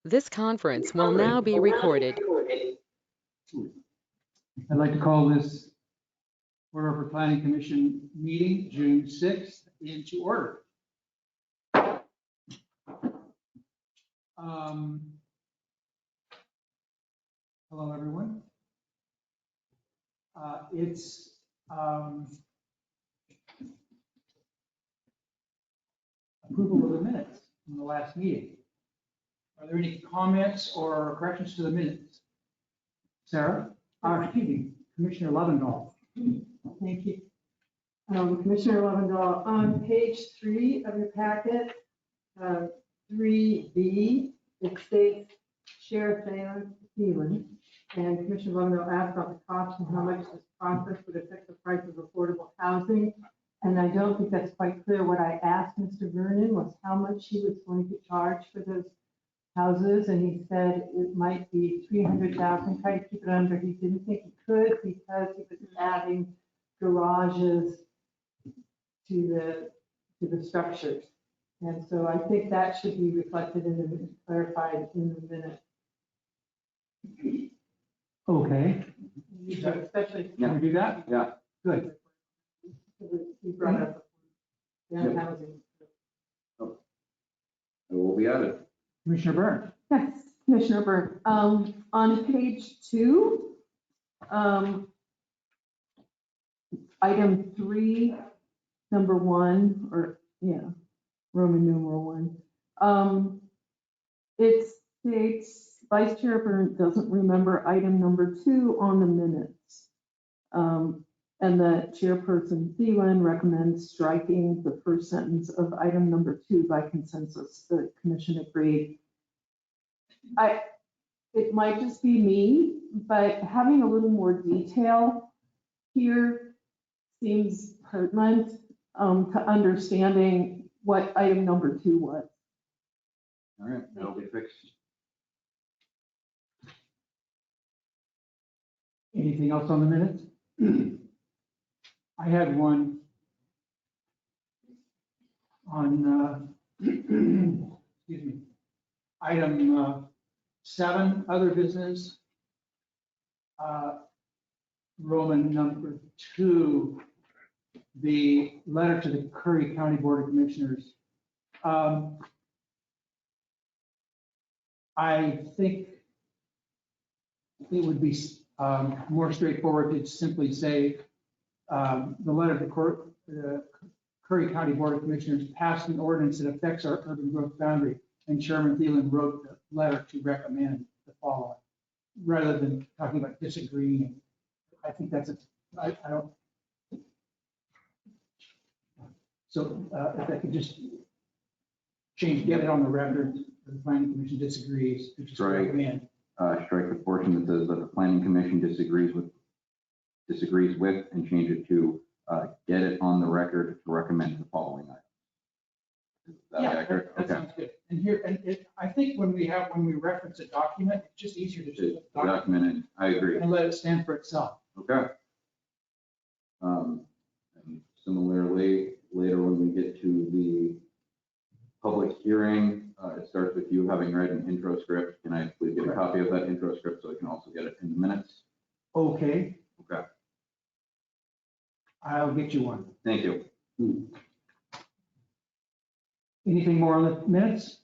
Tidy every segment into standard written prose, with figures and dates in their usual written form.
This conference will now be recorded. I'd like to call this Port Orford Planning Commission meeting, June 6th, into order. Hello, everyone. It's approval of the minutes from the last meeting. Are there any comments or corrections to the minutes? Sarah? Excuse me, Commissioner Lovendall. Thank you. Commissioner Lovendall, on page 3 of your packet, 3B, it states Sheriff Thielen, and Commissioner Lovendall asked about the cost and how much this process would affect the price of affordable housing. And I don't think that's quite clear. What I asked Mr. Vernon was how much he was going to charge for those houses, and he said it might be 300,000. Try to keep it under. He didn't think he could because he was adding garages to the structures, and so I think that should be reflected in the clarified in the minute. Okay. Especially. Can we do that? Yeah. Good. He brought up the housing. It will be added. Commissioner Byrne. Yes, Commissioner Byrne. On page 2, item 3, number 1, or Roman numeral 1. It states Vice Chair Byrne doesn't remember item number 2 on the minutes. And that Chairperson Thielen recommends striking the first sentence of item number 2 by consensus. The commission agreed. It might just be me, but having a little more detail here seems pertinent to understanding what item number 2 was. All right, that'll be fixed. Anything else on the minutes? I had one on, excuse me, item 7, other business. Roman number 2, the letter to the Curry County Board of Commissioners. I think it would be more straightforward to simply say the letter to the Curry County Board of Commissioners passed an ordinance that affects our urban growth boundary, and Chairman Thielen wrote the letter to recommend the following, rather than talking about disagreeing. I think that's I don't. So if I could just get it on the record, the Planning Commission disagrees, to just recommend. Strike the portion that says that the Planning Commission disagrees with, and change it to get it on the record to recommend the following items. Is that accurate? That sounds good. And here, I think when we reference a document, it's just easier to just document it. I agree. And let it stand for itself. Okay. And similarly, later when we get to the public hearing, it starts with you having read an intro script. Can I please get a copy of that intro script so I can also get it in the minutes? Okay. Okay. I'll get you one. Thank you. Anything more on the minutes?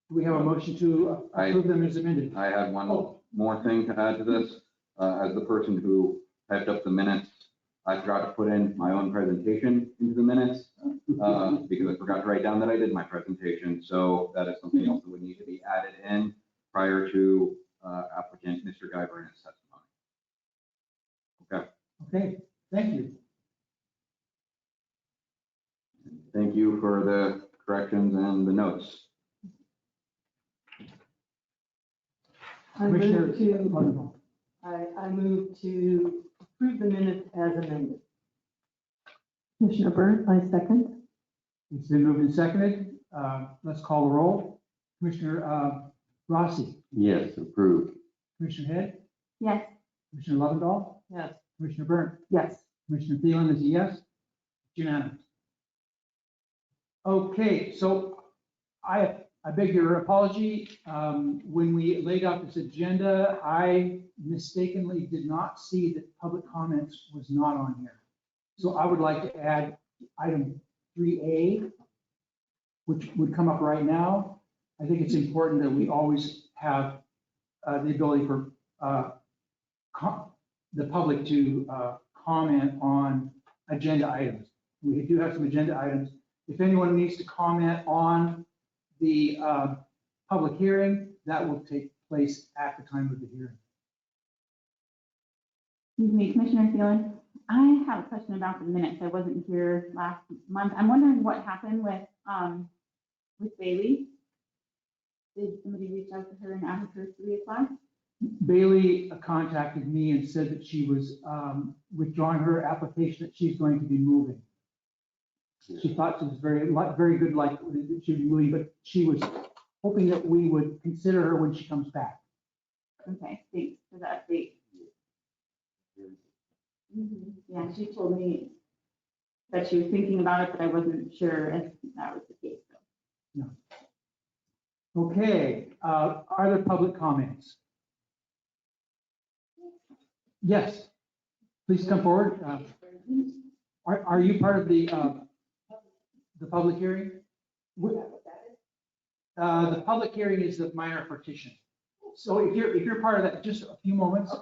Do we have a motion to approve them as amended? I had one more thing to add to this. As the person who typed up the minutes, I forgot to put in my own presentation into the minutes because I forgot to write down that I did my presentation. So that is something else that would need to be added in prior to applicant Mr. Guy Byrne's testimony. Okay. Okay, thank you. Thank you for the corrections and the notes. I move to approve the minutes as amended. Commissioner Byrne, I second. It's been moved and seconded. Let's call the roll. Commissioner Rossi. Yes, approved. Commissioner Head. Yes. Commissioner Lovendall. Yes. Commissioner Byrne. Yes. Commissioner Thielen is a yes. Unanimous. Okay, so I I beg your apology. When we laid out this agenda, I mistakenly did not see that public comments was not on here. So I would like to add item 3A, which would come up right now. I think it's important that we always have the ability for the public to comment on agenda items. We do have some agenda items. If anyone needs to comment on the public hearing, that will take place at the time of the hearing. Excuse me, Commissioner Thielen, I have a question about the minutes. I wasn't here last month. I'm wondering what happened with Bailey. Did somebody reach out to her and ask her to reapply? Bailey contacted me and said that she was withdrawing her application, that she's going to be moving. She thought it was very good likelihood that she would be moving, but she was hoping that we would consider her when she comes back. Okay, thanks for the update. Yeah, she told me that she was thinking about it, but I wasn't sure if that was the case. So. Okay, are there public comments? Yes, please come forward. Are you part of the public hearing? The public hearing is the minor partition. So if you're part of that, just a few moments.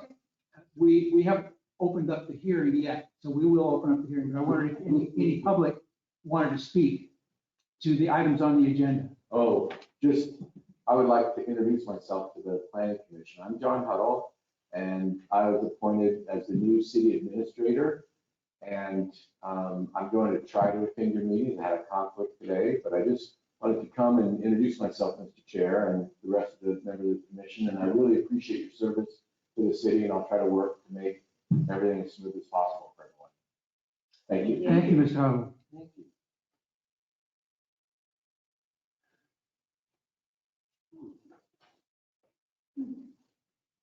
We haven't opened up the hearing yet, so we will open up the hearing. But I wondered if any public wanted to speak to the items on the agenda. Oh, I would like to introduce myself to the planning commission. I'm John Huddle, and I was appointed as the new city administrator. And I'm going to try to attend your meeting. I had a conflict today, but I just wanted to come and introduce myself, Mr. Chair, and the rest of the members of the commission. And I really appreciate your service to the city, and I'll try to work to make everything as smooth as possible for everyone. Thank you. Thank you, Mr. Huddle. Thank you.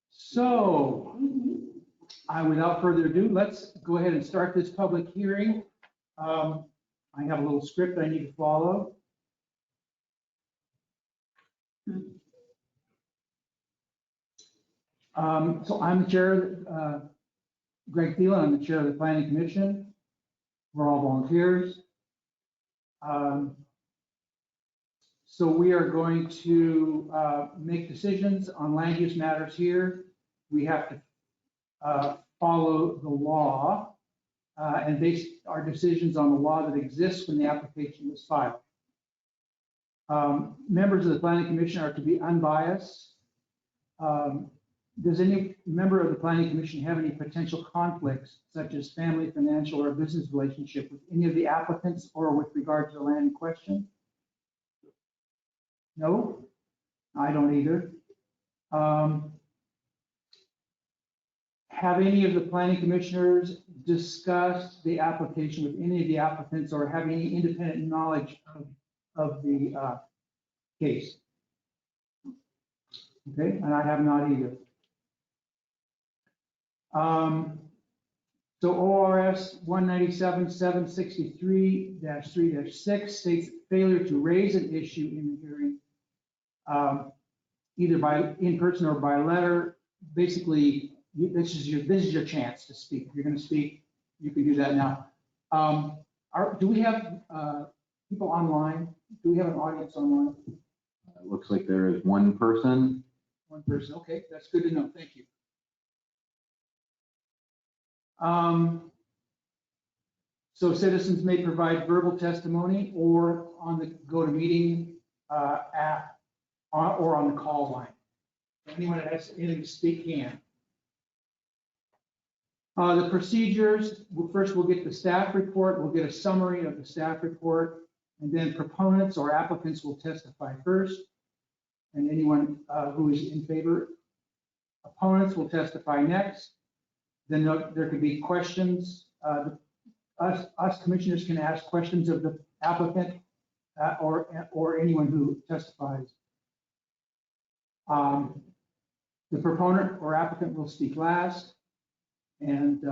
So, without further ado, let's go ahead and start this public hearing. I have a little script I need to follow. So I'm the chair, Greg Thielen, I'm the chair of the Planning Commission. We're all volunteers. So we are going to make decisions on land use matters here. We have to follow the law and base our decisions on the law that exists when the application was filed. Members of the Planning Commission are to be unbiased. Does any member of the Planning Commission have any potential conflicts, such as family, financial, or business relationship with any of the applicants or with regard to the land in question? No, I don't either. Have any of the planning commissioners discussed the application with any of the applicants or have any independent knowledge of the case? Okay, and I have not either. So ORS 197-763-3-6 states failure to raise an issue in the hearing, either by in person or by letter. Basically, this is your chance to speak. If you're going to speak, you can do that now. Do we have people online? Do we have an audience online? It looks like there is one person. One person. Okay, that's good to know. Thank you. So citizens may provide verbal testimony or on the GoToMeeting app or on the call line. Anyone that has anything to speak can. The procedures, first we'll get the staff report, we'll get a summary of the staff report, and then proponents or applicants will testify first. And anyone who is in favor, opponents will testify next. Then there could be questions. Us commissioners can ask questions of the applicant or anyone who testifies. The proponent or applicant will speak last. And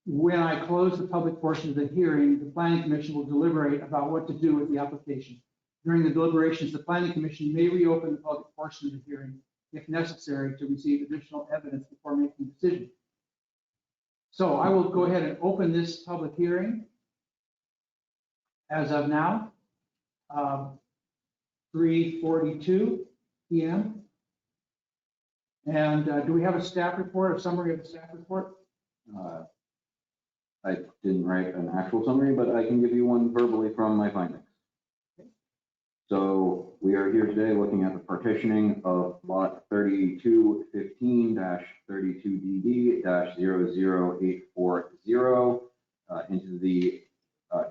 when I close the public portion of the hearing, the Planning Commission will deliberate about what to do with the application. During the deliberations, the planning commission may reopen the public portion of the hearing if necessary to receive additional evidence before making a decision. So I will go ahead and open this public hearing as of now, 3:42 PM. And do we have a staff report, a summary of the staff report? I didn't write an actual summary, but I can give you one verbally from my findings. So we are here today looking at the partitioning of lot 3215-32DD-00840 into the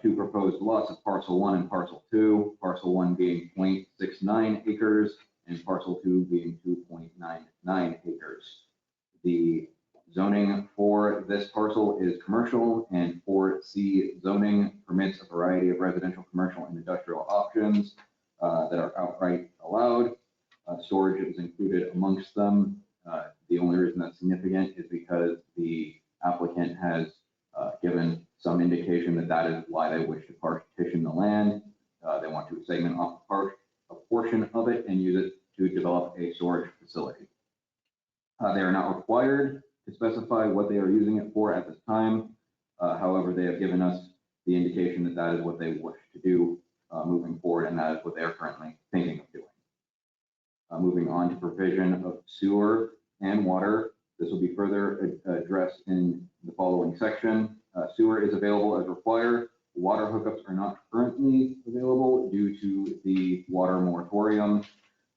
two proposed lots of parcel 1 and parcel 2, parcel 1 being 0.69 acres and parcel 2 being 2.99 acres. The zoning for this parcel is commercial, and 4C zoning permits a variety of residential, commercial, and industrial options that are outright allowed. Storage is included amongst them. The only reason that's significant is because the applicant has given some indication that that is why they wish to partition the land. They want to segment off a portion of it and use it to develop a storage facility. They are not required to specify what they are using it for at this time. However, they have given us the indication that that is what they wish to do moving forward, and that is what they are currently thinking of doing. Moving on to provision of sewer and water. This will be further addressed in the following section. Sewer is available as required. Water hookups are not currently available due to the water moratorium.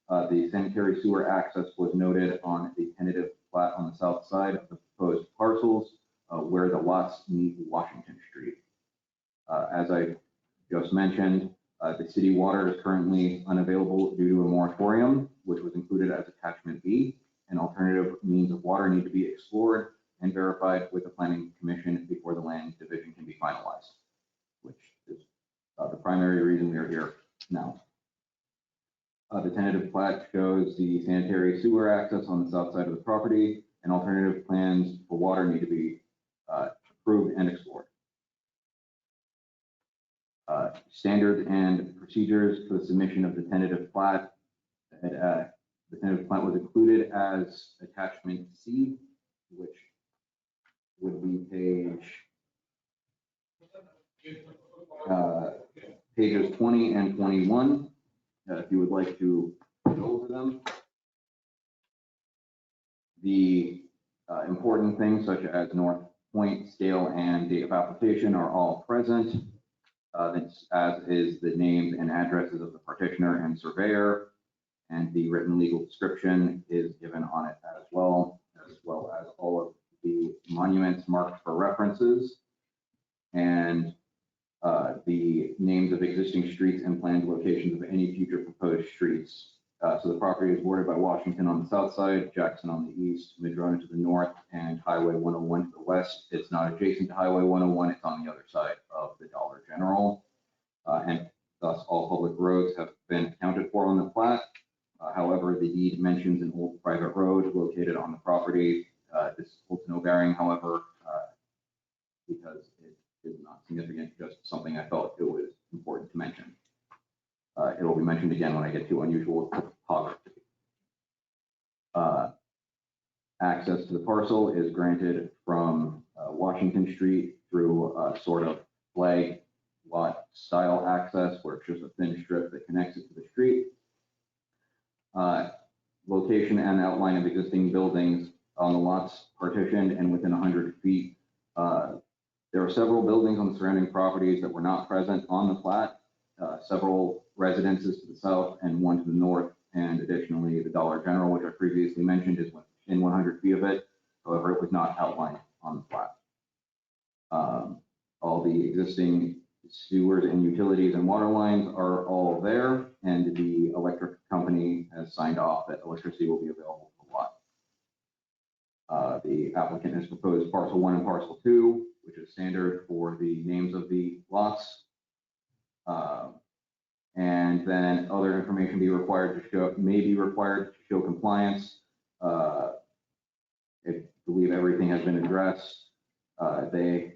The sanitary sewer access was noted on the tentative plat on the south side of the proposed parcels where the lots meet Washington Street. As I just mentioned, the city water is currently unavailable due to a moratorium, which was included as attachment B. An alternative means of water need to be explored and verified with the planning commission before the land division can be finalized, which is the primary reason we are here now. The tentative plat shows the sanitary sewer access on the south side of the property, and alternative plans for water need to be approved and explored. Standards and procedures for the submission of the tentative plat. The tentative plat was included as attachment C, which would be pages 20 and 21. If you would like to go over them. The important things such as North Point, scale, and date of application are all present, as is the names and addresses of the partitioner and surveyor, and the written legal description is given on it as well as all of the monuments marked for references, and the names of existing streets and planned locations of any future proposed streets. So the property is bordered by Washington on the south side, Jackson on the east, Madrona to the north, and Highway 101 to the west. It's not adjacent to Highway 101, it's on the other side of the Dollar General. And thus all public roads have been accounted for on the plat. However, the deed mentions an old private road located on the property. This holds no bearing, however, because it is not significant, just something I felt it was important to mention. It will be mentioned again when I get to unusual topography. Access to the parcel is granted from Washington Street through a sort of flag lot style access where it's just a thin strip that connects it to the street. Location and outline of existing buildings on the lots partitioned and within 100 feet. There are several buildings on the surrounding properties that were not present on the plat. Several residences to the south and one to the north, and additionally the Dollar General, which I previously mentioned, is in 100 feet of it. However, it was not outlined on the plat. All the existing sewers and utilities and water lines are all there, and the electric company has signed off that electricity will be available for the lot. The applicant has proposed parcel 1 and parcel 2, which is standard for the names of the lots. And then other information may be required to show compliance. I believe everything has been addressed. The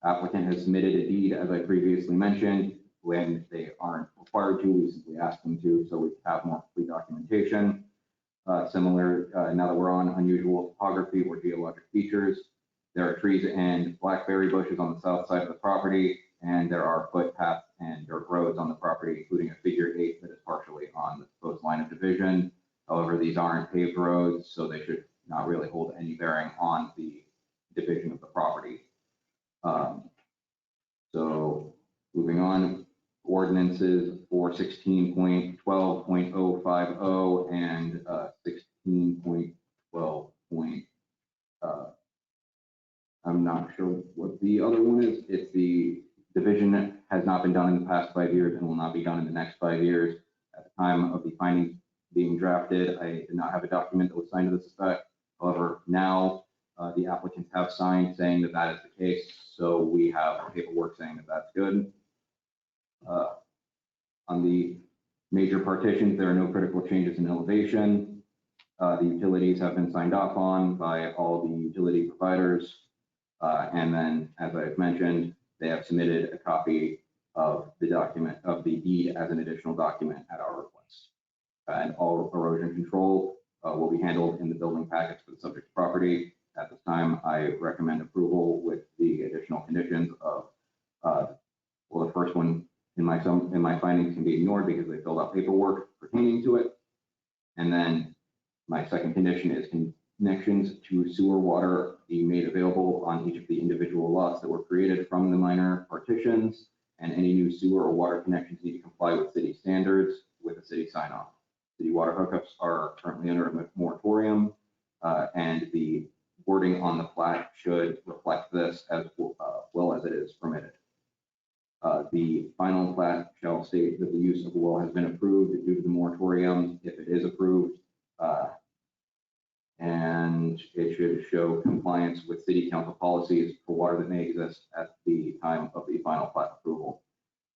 applicant has submitted a deed, as I previously mentioned. when they aren't required to. We simply ask them to, so we have more complete documentation. Similar, now that we're on unusual topography or geologic features, there are trees and blackberry bushes on the south side of the property, and there are footpaths and dirt roads on the property, including a figure 8 that is partially on the proposed line of division. However, these aren't paved roads, so they should not really hold any bearing on the division of the property. So moving on, ordinances for 16.12.050 and 16.12. I'm not sure what the other one is. It's the division has not been done in the past 5 years and will not be done in the next 5 years. At the time of the findings being drafted, I did not have a document that was signed to this effect. However, now the applicants have signed saying that that is the case. So we have paperwork saying that that's good. On the major partitions, there are no critical changes in elevation. The utilities have been signed off on by all the utility providers. And then, as I've mentioned, they have submitted a copy of the document of the deed as an additional document at our request. And all erosion control will be handled in the building packets for the subject property. At this time, I recommend approval with the additional conditions of, well, the first one in my findings can be ignored because they filled out paperwork pertaining to it. And then my second condition is connections to sewer water being made available on each of the individual lots that were created from the minor partitions, and any new sewer or water connections need to comply with city standards with a city sign off. City water hookups are currently under a moratorium, and the wording on the plat should reflect this as well as it is permitted. The final plat shall state that the use of the well has been approved due to the moratorium, if it is approved. And it should show compliance with city council policies for water that may exist at the time of the final plat approval.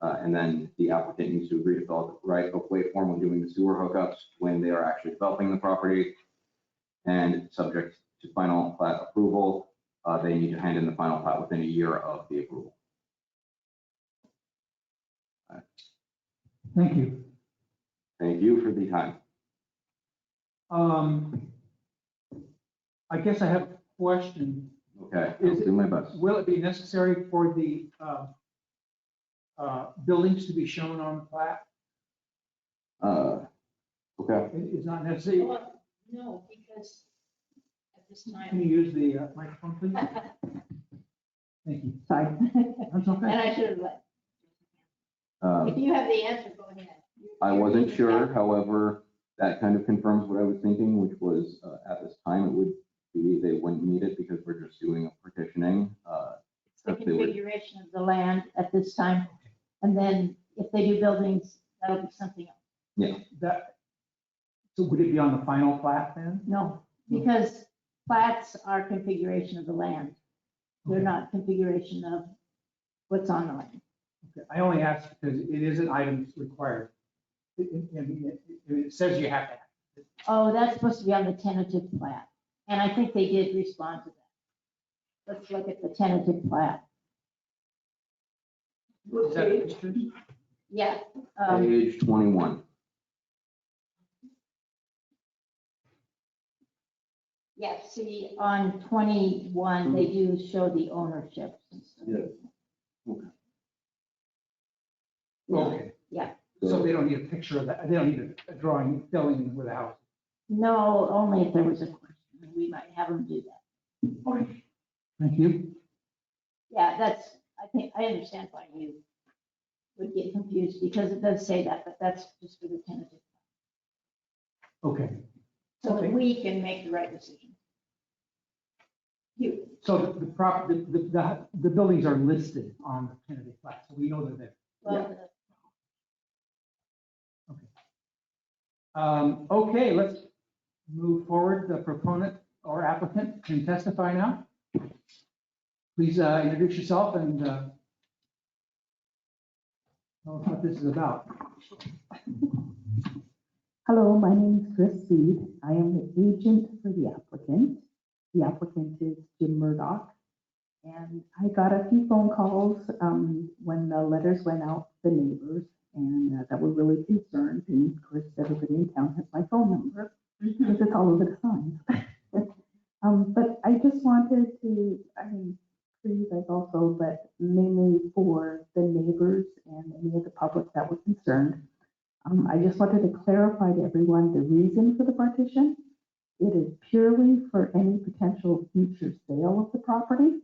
And then the applicant needs to agree to fill out the right of way form when doing the sewer hookups when they are actually developing the property. And subject to final plat approval, they need to hand in the final plat within a year of the approval. Thank you. Thank you for the time. I guess I have a question. Okay, I'll do my best. Will it be necessary for the buildings to be shown on the plat? Okay. It's not necessary. Well, no, because at this Can time, you use the microphone, please? Thank you. Sorry. That's and okay. I should have let, if you have the answer, go ahead. I wasn't sure, however, that kind of confirms what I was thinking, which was at this time it would be they wouldn't need it because we're just doing a partitioning. It's the if they would- configuration of the land at this time, and then if they do buildings, that'll be something else. So would it be on the final plat then? No, because plats are configuration of the land. They're Okay. not configuration of what's on the land. Okay. I only asked because it is an item that's required. It says you have to have it. Oh, that's supposed to be on the tentative plat, and I think they did respond to that. Let's look at the tentative plat. Is that a picture? Yeah, Page 21. yeah, see, on 21, they do show the ownership. and stuff. Yeah. Okay. Yeah. So they don't need a picture of that. They don't need a drawing filling in with a house. No, only if there was a question, we might have them do that. Okay. Thank you. Yeah, that's, I think, I understand why you would get confused, because it does say that, but that's just for the tentative. Okay. So Okay. that we can make the right decision. You, So the buildings are listed on the tentative plat, so we know they're there. well, Okay, let's move forward. The proponent or applicant can testify now. Please introduce yourself and tell us what this is about. Hello, my name is Chris Seed. I am the agent for the applicant. The applicant is Jim Murdoch. And I got a few phone calls when the letters went out to the neighbors and that were really concerned. And of course, everybody in town has my phone number because it's all over the signs. But I just wanted to, I mean, for you guys also, but mainly for the neighbors and any of the public that were concerned. I just wanted to clarify to everyone the reason for the partition. It is purely for any potential future sale of the property.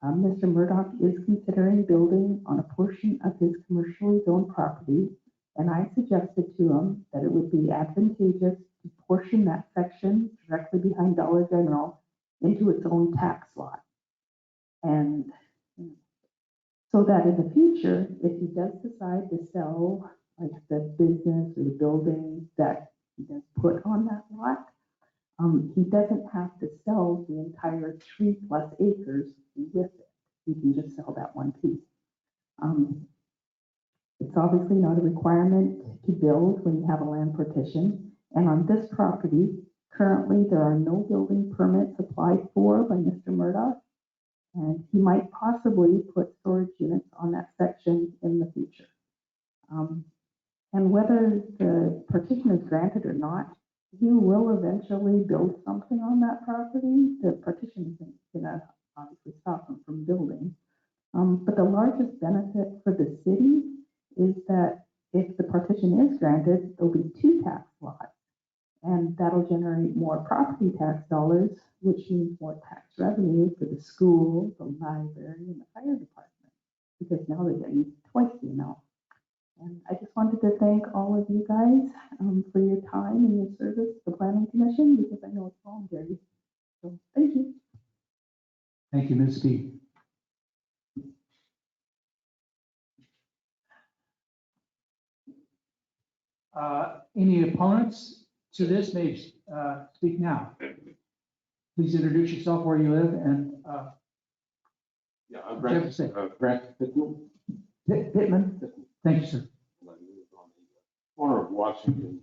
Mr. Murdoch is considering building on a portion of his commercially zoned property, and I suggested to him that it would be advantageous to portion that section directly behind Dollar General into its own tax lot. And so that in the future, if he does decide to sell like the business or the building that he does put on that lot, he doesn't have to sell the entire 3+ acres with it. He can just sell that one piece. It's obviously not a requirement to build when you have a land partition. And on this property, currently there are no building permits applied for by Mr. Murdoch. And he might possibly put storage units on that section in the future. And whether the partition is granted or not, he will eventually build something on that property. The partition isn't going to obviously stop him from building. But the largest benefit for the city is that if the partition is granted, there'll be 2 tax lots. And that'll generate more property tax dollars, which means more tax revenue for the school, the library, and the fire department, because now they're getting twice the amount. And I just wanted to thank all of you guys for your time and your service to the Planning Commission, because I know it's voluntary. So thank you. Thank you, Ms. Fee. Any opponents to this may speak now. Please introduce yourself, where you live, and Yeah, I'm what you have to say. Grant Pittman. Pittman, thank you, sir. And I live on the corner of Washington,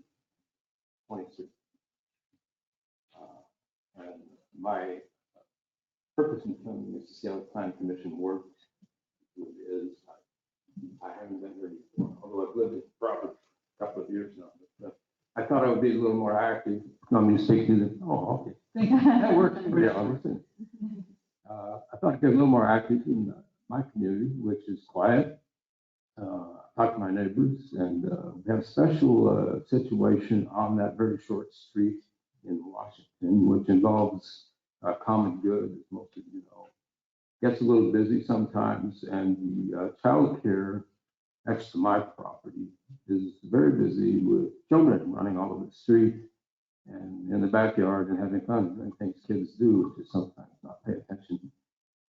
26. And my purpose in coming is to see how the Planning Commission works. It is, I haven't been here before, although I've lived in property a couple of years now. But I thought I would be a little more active. Want me to speak to the, oh, okay. Thank you. That works. Yeah, I understand. I thought I'd get a little more active in my community, which is quiet. Talk to my neighbors, and we have a special situation on that very short street in Washington, which involves common good, as most of you know. Gets a little busy sometimes, and the child care next to my property is very busy with children running all over the street and in the backyard and having fun, and things kids do, which is sometimes not pay attention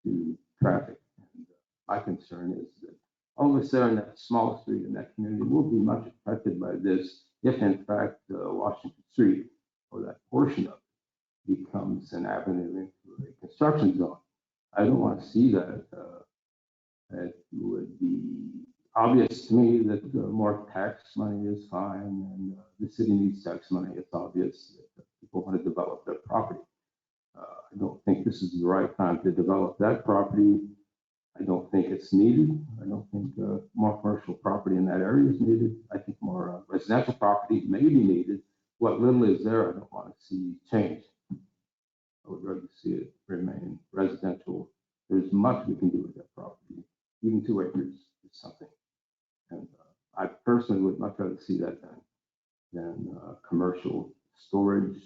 to traffic. And my concern is that all of us there in that small street in that community will be much affected by this if in fact Washington Street, or that portion of it, becomes an avenue into a construction zone. I don't want to see that. It would be obvious to me that more tax money is fine, and the city needs tax money. It's obvious that people want to develop their property. I don't think this is the right time to develop that property. I don't think it's needed. I don't think more commercial property in that area is needed. I think more residential property may be needed. What little is there, I don't want to see change. I would rather see it remain residential. There's much we can do with that property. Even 2 acres is something. And I personally would much rather see that than commercial storage.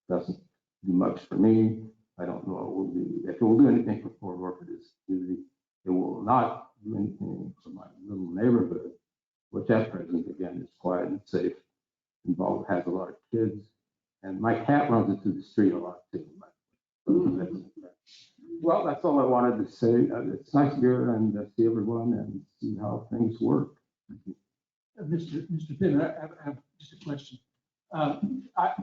Doesn't do much for me. I don't know what will do. If it will do anything for Port Orford community, it will not do anything for my little neighborhood, which at present, again, is quiet and safe. Involved, has a lot of kids, and my cat runs into the street a lot too. Well, that's all I wanted to say. It's nice to be here and see everyone and see how things work. Mr. Pittman, I have just a question. I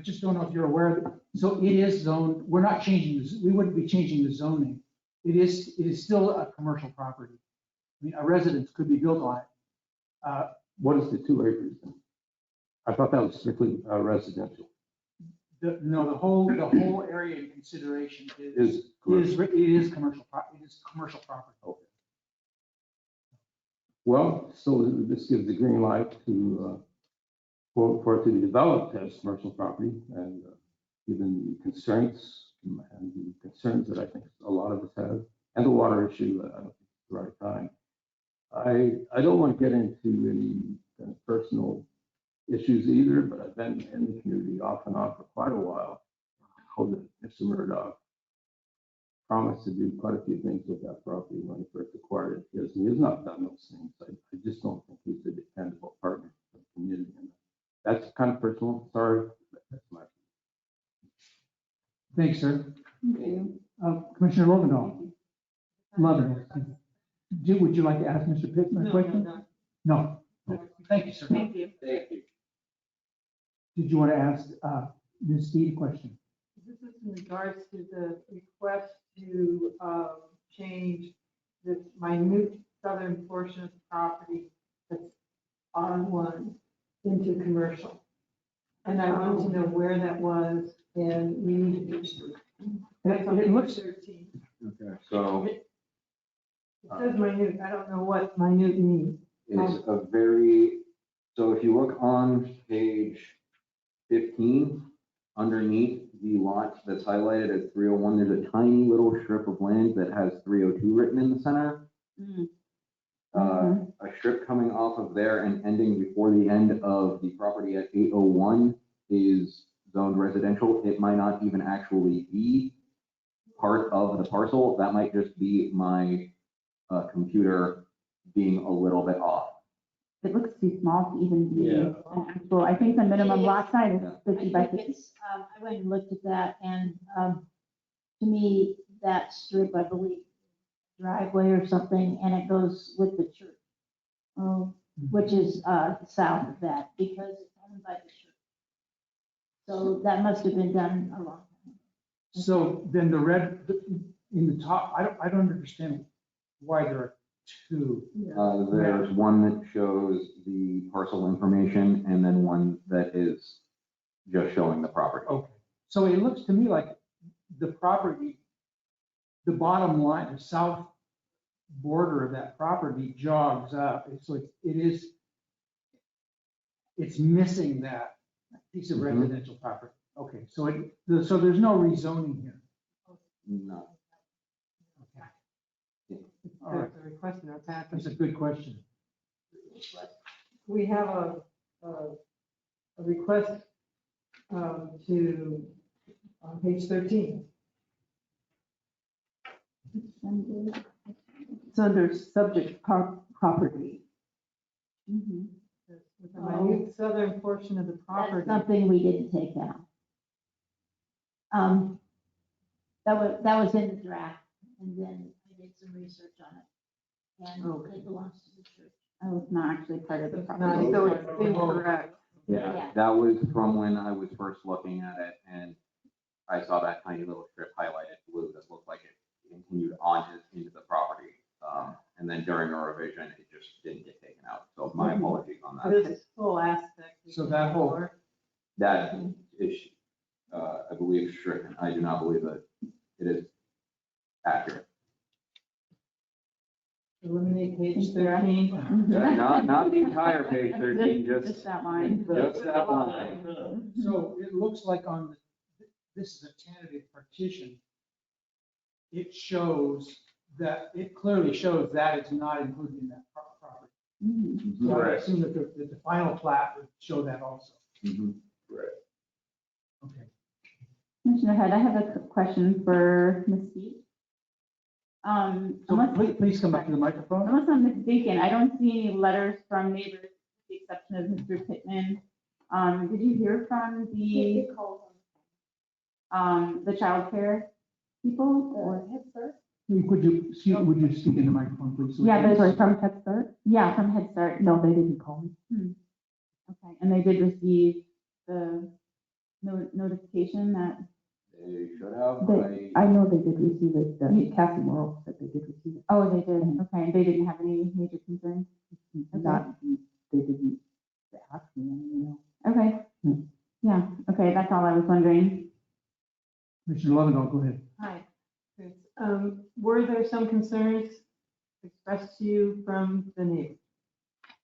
just don't know if you're aware of it. So it is zoned, we're not changing this, we wouldn't be changing the zoning. It is still a commercial property. I mean, a residence could be built on it. What is the 2 acres then? I thought that was strictly residential. the whole area in consideration Is it is commercial property. Well, so this gives the green light to, for it to be developed as commercial property and given the constraints and the concerns that I think a lot of us have, and the water issue, I don't think it's the right time. I don't want to get into any kind of personal issues either, but I've been in the community off and on for quite a while. I hope that Mr. Murdoch promised to do quite a few things with that property when he first acquired it, because he has not done those things. I just don't think he's a dependable partner for the community. And that's kind of personal, sorry, but that's my. Thanks, sir. Thank you. Commissioner Lovendall. Would you like to ask Mr. Pittman a question? No. Thank you, sir. Thank you. Thank you. Did you want to ask Ms. Steed a question? This is in regards to the request to change this minute southern portion of the property that's R1 into commercial. And I wanted to know where that was, and we need to be. That's on It page looks- 13. Okay, so It says minute, I don't know what minute means. it's a very, so if you look on page 15, underneath the lot that's highlighted as 301, there's a tiny little strip of land that has 302 written in the center. Mm. A strip coming off of there and ending before the end of the property at 801 is zoned residential. It might not even actually be part of the parcel. That might just be my computer being a little bit off. It looks too small to even be Yeah. an actual, I think the minimum lot size Yeah. is 50 by I think 50. it's, I went and looked at that, and to me, that strip, I believe, driveway or something, and it goes with the church, which is south of that, because it's owned by the church. So that must have been done a long time. So then the red in the top, I don't understand why there are two. There's one that shows the parcel information and then one that is just showing the property. Okay, so it looks to me like the property, the bottom line, the south border of that property jogs up. So it's missing that piece of Mhm. residential property. Okay, so so there's no rezoning here. No. Okay. All right, The request in our package. that's a good question. We have a request to, on page 13. It's under subject property. Mhm. With the minute southern portion of the That's property. something we didn't take down. That was in the draft, and then I did some research on it. And Okay. it belongs to the church. Oh, it's not actually part of the It's not- property. So it's incorrect. Yeah, that was from when I was first looking at it and I saw that tiny little strip highlighted blue that looked like it continued on into the property. And then during a revision, it just didn't get taken out. So my apologies on that. This full aspect. So that whole- That is, I believe, stricken. I do not believe that it is accurate. Eliminate page Thank you. 13. Not the entire page 13, Just just that line. that line. So it looks like this is a tentative partition. It shows that, it clearly shows that it's not included in that property. Mhm. So I Correct. assume that the final plat would show that also. Mhm. Okay. Commissioner Head, I have a question for Ms. Deep. So Unless please come up to the microphone. I'm mistaken, I don't see any letters from neighbors, with the exception of Mr. Pittman. Did you hear from the childcare people or? Would you speak in the microphone, please? Yeah, that's right, From Head Start? yeah, from Head Start. No, they didn't call me. Okay, and they did receive the notification that, They should have. I know they did receive it. Kathy Morrow said they did receive it. oh, they did, okay, and they didn't have any major concerns? Not, they didn't ask me, you know. Okay, Hmm. yeah, okay, Okay, that's all I was wondering. Commissioner Lovendall, go ahead. Hi. Chris. Were there some concerns expressed to you from the neighbors?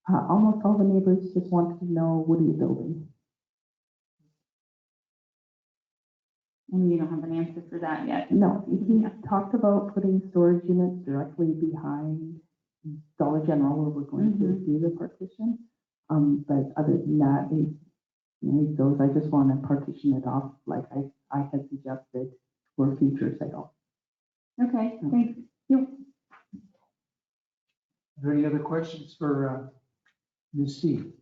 Almost all the neighbors just wanted to know, what are you building? And you don't have an answer for that yet. No, he talked about putting storage units directly behind Dollar General where we're going to do the partition. But other than that, those, I just want to partition it off like I had suggested for future sale. Okay, thank you. Are there any other questions for Ms. Steve?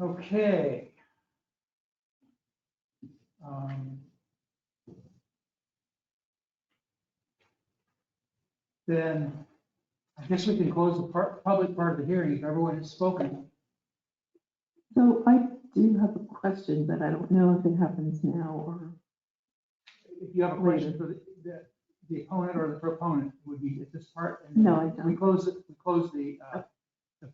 Okay. Then I guess we can close the public part of the hearing if everyone has spoken. So I do have a question, but I don't know if it happens now or. If you have a question for the opponent or the proponent, it would be at this part. And No, I don't. We close the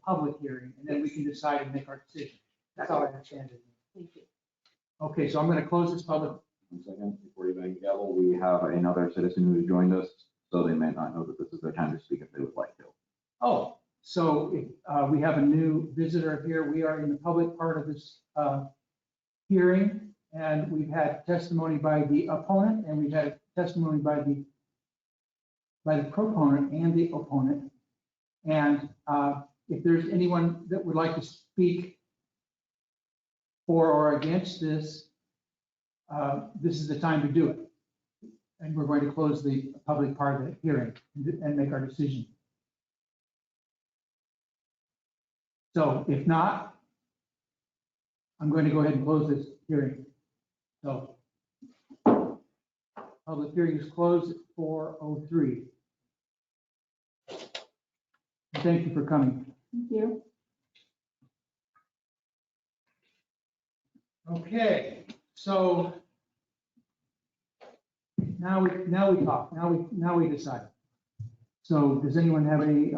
public hearing, and then we can decide and make our decision. That's how I understand it. Thank you. Okay, so I'm going to close this public. 1 second, before you bang the gavel, we have another citizen who has joined us, so they may not know that this is their time to speak if they would like to. Oh, so we have a new visitor here. We are in the public part of this hearing, and we've had testimony by the opponent, and we've had testimony by the proponent and the opponent. And if there's anyone that would like to speak for or against this, this is the time to do it. And we're going to close the public part of the hearing and make our decision. So if not, I'm going to go ahead and close this hearing. So public hearing is closed at 4:03. Thank you for coming. Thank you. Okay, so now we talk. Now we decide. So does anyone have any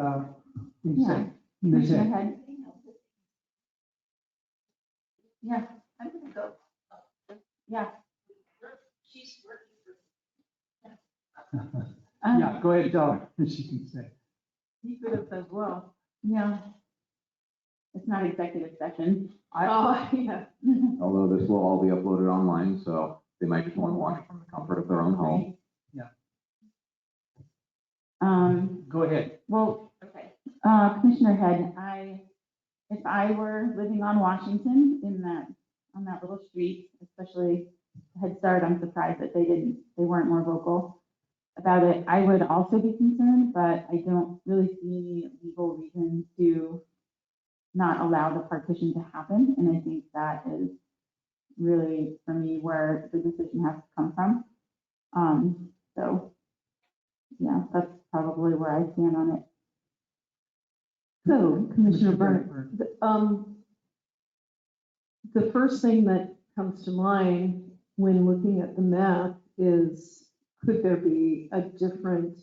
thing to say? Ms. Go Hick? ahead. Yeah, I'm gonna go. Yeah. Yeah, go ahead, tell her what she can say. He could have as well. Yeah. It's not executive session. Oh, yeah. Although this will all be uploaded online, so they might just want to watch it from the comfort of their own home. Go ahead. Well, okay. Commissioner Head, if I were living on Washington on that little street, especially Head Start, I'm surprised that they weren't more vocal about it. I would also be concerned, but I don't really see any legal reason to not allow the partition to happen. And I think that is really, for me, where the decision has to come from. So, yeah, that's probably where I stand on it. So, Commissioner Burnett, the first thing that comes to mind when looking at the map is, could there be a different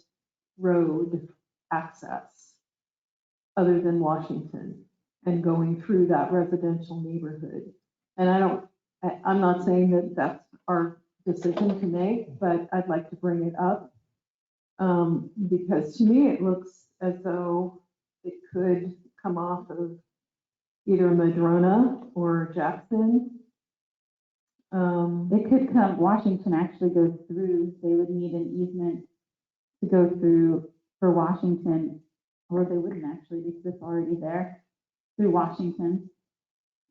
road access other than Washington and going through that residential neighborhood? And I'm not saying that that's our decision to make, but I'd like to bring it up. Because to me, it looks as though it could come off of either Madrona or Jackson. It could come, Washington actually goes through, they would need an easement to go through for Washington, or they wouldn't actually because it's already there, through Washington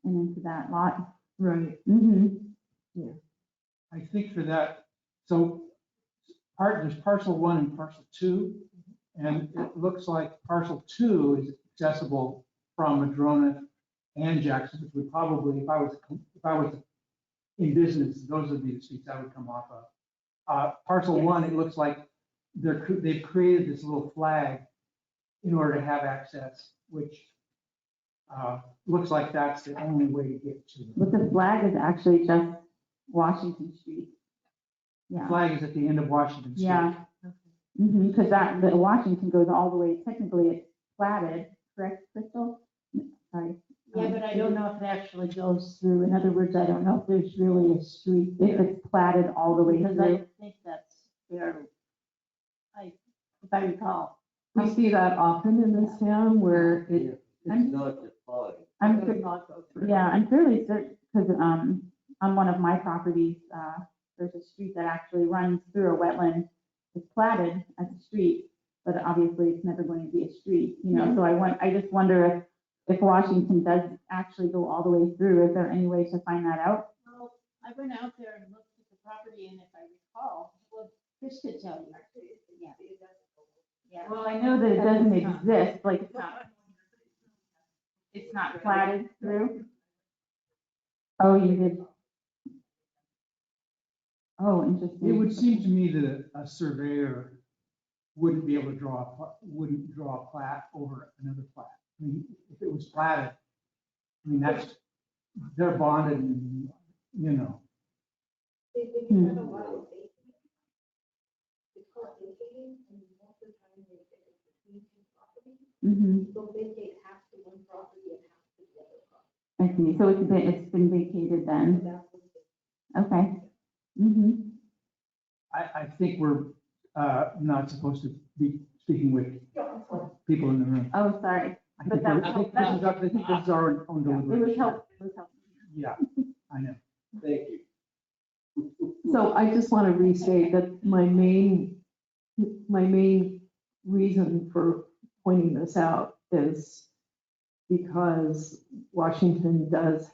and into that lot. Right. Mm-hmm. I think for that, so there's parcel 1 and parcel 2, and it looks like parcel 2 is accessible from Madrona and Jackson, which would probably, if I was in business, those would be the streets I would come off of. Parcel 1, it looks like they've created this little flag in order to have access, which looks like that's the only way to get to it. But the flag is actually just Washington Street. Yeah. Flag is at the end of Washington Street. Yeah. Because the Washington goes all the way, technically it's platted, correct, Crystal? Sorry. Yeah, but I don't know if actually goes through. In other words, I don't know if there's really a street If there. it's platted all the way Because I through. think that's fair. If I recall. We see that often in this town where it. I'm- not defined. I'm, It does not go through. yeah, I'm fairly certain, because, on one of my properties, there's a street that actually runs through a wetland. It's platted as a street, but obviously it's never going to be a street, you know, so I just wonder if Washington does actually go all the way through, is there any way to find that out? Well, I went out there and looked at the property, and if I recall, well, Chris could tell you. Yeah. Yeah. Well, I know that it doesn't exist, like, it's not platted through. Oh, you did. Oh, interesting. It would seem to me that a surveyor wouldn't be able to wouldn't draw a plat over another plat. I mean, if it was platted, I mean, they're bonded and, you know. Mhm. I see, so it's been vacated then, okay. Mm-hmm. I think we're not supposed to be speaking with people in the room. Oh, sorry, I But think that- I think this is our own it was deliberation. helpful, it was helpful. Yeah, I know. Thank you. So I just want to restate that my main reason for pointing this out is because Washington does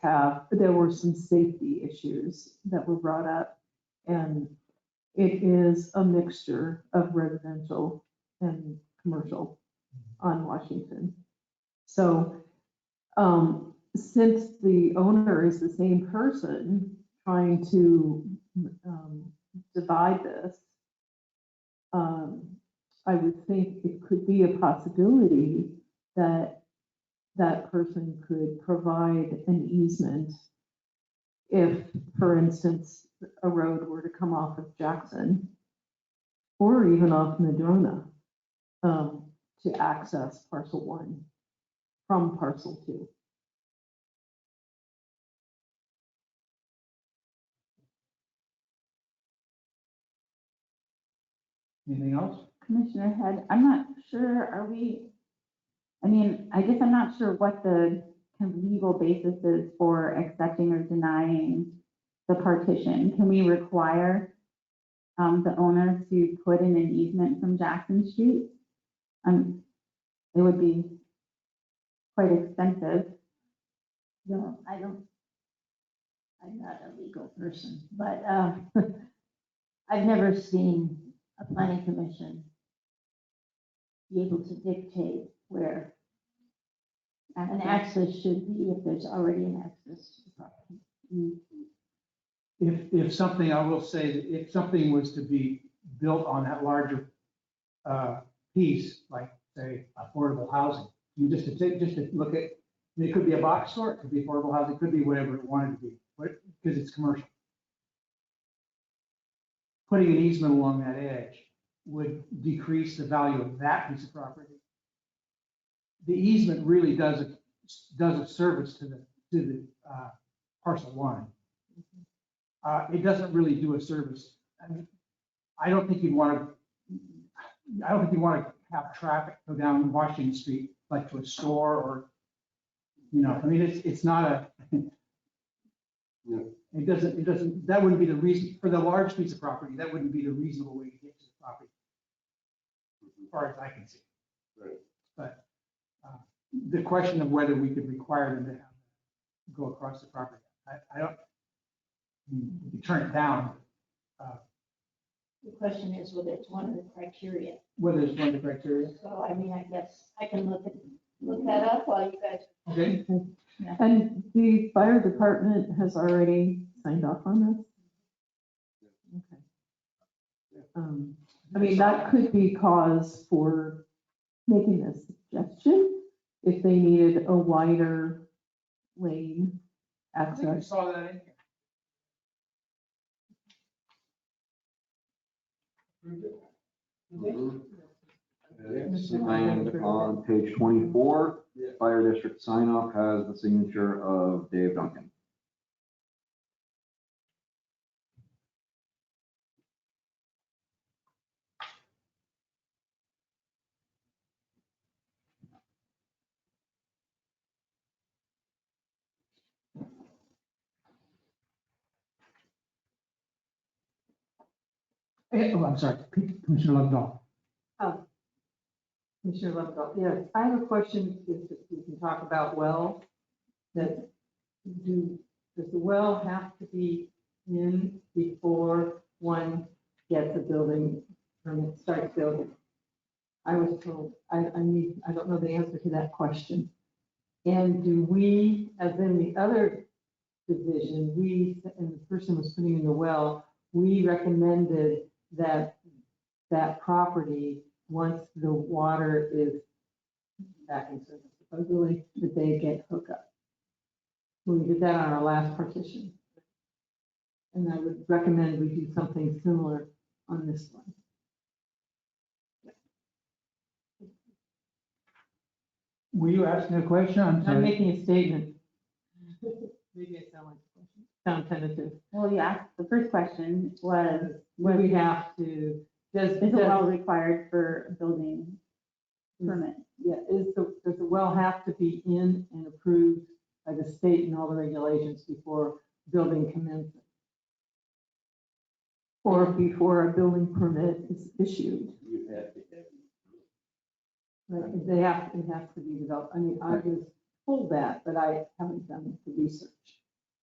there were some safety issues that were brought up. And it is a mixture of residential and commercial on Washington. So since the owner is the same person trying to divide this, I would think it could be a possibility that that person could provide an easement if, for instance, a road were to come off of Jackson or even off Madrona to access parcel 1 from parcel 2. Anything else? Commissioner Head, I'm not sure, I guess I'm not sure what the kind of legal basis is for accepting or denying the partition. Can we require the owner to put in an easement from Jackson Street? It would be quite expensive. No, I'm not a legal person, but I've never seen a planning commission be able to dictate where an access should be if there's already an access to the property. If something, I will say that if something was to be built on that larger piece, like say affordable housing, you just to look at, it could be a box store, it could be affordable housing, it could be whatever it wanted to be, because it's commercial. Putting an easement along that edge would decrease the value of that piece of property. The easement really does a service to the parcel 1. It doesn't really do a service. I mean, I don't think you'd want to have traffic go down Washington Street like to a store or, you know, I mean, it's not it doesn't, that wouldn't be the reason, for the large piece of property, that wouldn't be the reasonable way to get to the property, as far as I can see. Right. But the question of whether we could require them to go across the property, I don't, you turn it down, The question is whether it's one of the criteria. whether it's one of the criteria. So, I mean, I guess I can look that up while you guys. Okay, And the fire department has already signed off on this? Okay. I mean, that could be cause for making a suggestion if they needed a wider lane I think I access. saw that in here. And on page 24, Fire district sign off has the signature of Dave Duncan. Oh, I'm sorry, Commissioner Lovedoll. Commissioner Lovell, yes, I have a question, if we can talk about wells, that does the well have to be in before one gets a building permit, starts building? I was told, I don't know the answer to that question. And do we, as in the other division, and the person was putting in the well, we recommended that that property, once the water is back in service, supposedly, that they get hooked up. We did that on our last partition. And I would recommend we do something similar on this one. Were you asking a question? I'm I'm sorry. making a statement. Maybe I sound like a question, sound tentative. Well, yeah, the first question was, Do we have to, is a well required for a building permit? Yeah, does the well have to be in and approved by the state and all the regulations before building commences? Or before a building permit is issued. Like, it has to be developed. I mean, I was told that, but I haven't done the research.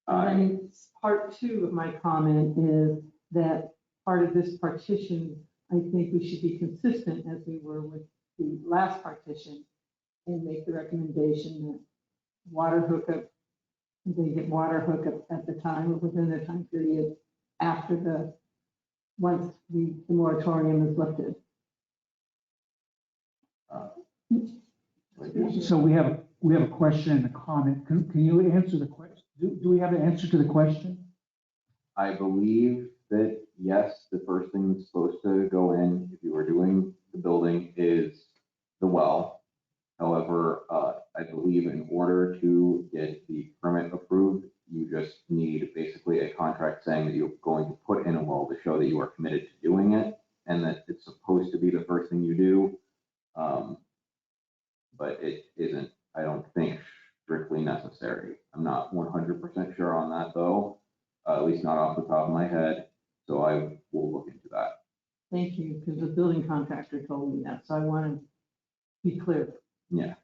And then part two of my comment is that part of this partition, I think we should be consistent as we were with the last partition and make the recommendation that water hookup, they get water hookup at the time or within the time period after once the moratorium is lifted. So we have a question and a comment. Can you answer the question? Do we have an answer to the question? I believe that, yes, the first thing that's supposed to go in, if you are doing the building, is the well. However, I believe in order to get the permit approved, you just need basically a contract saying that you're going to put in a well to show that you are committed to doing it, and that it's supposed to be the first thing you do. But it isn't, I don't think, strictly necessary. I'm not 100% sure on that though, at least not off the top of my head. So I will look into that. Thank you, because the building contractor told me that, so I want to be clear. Yeah.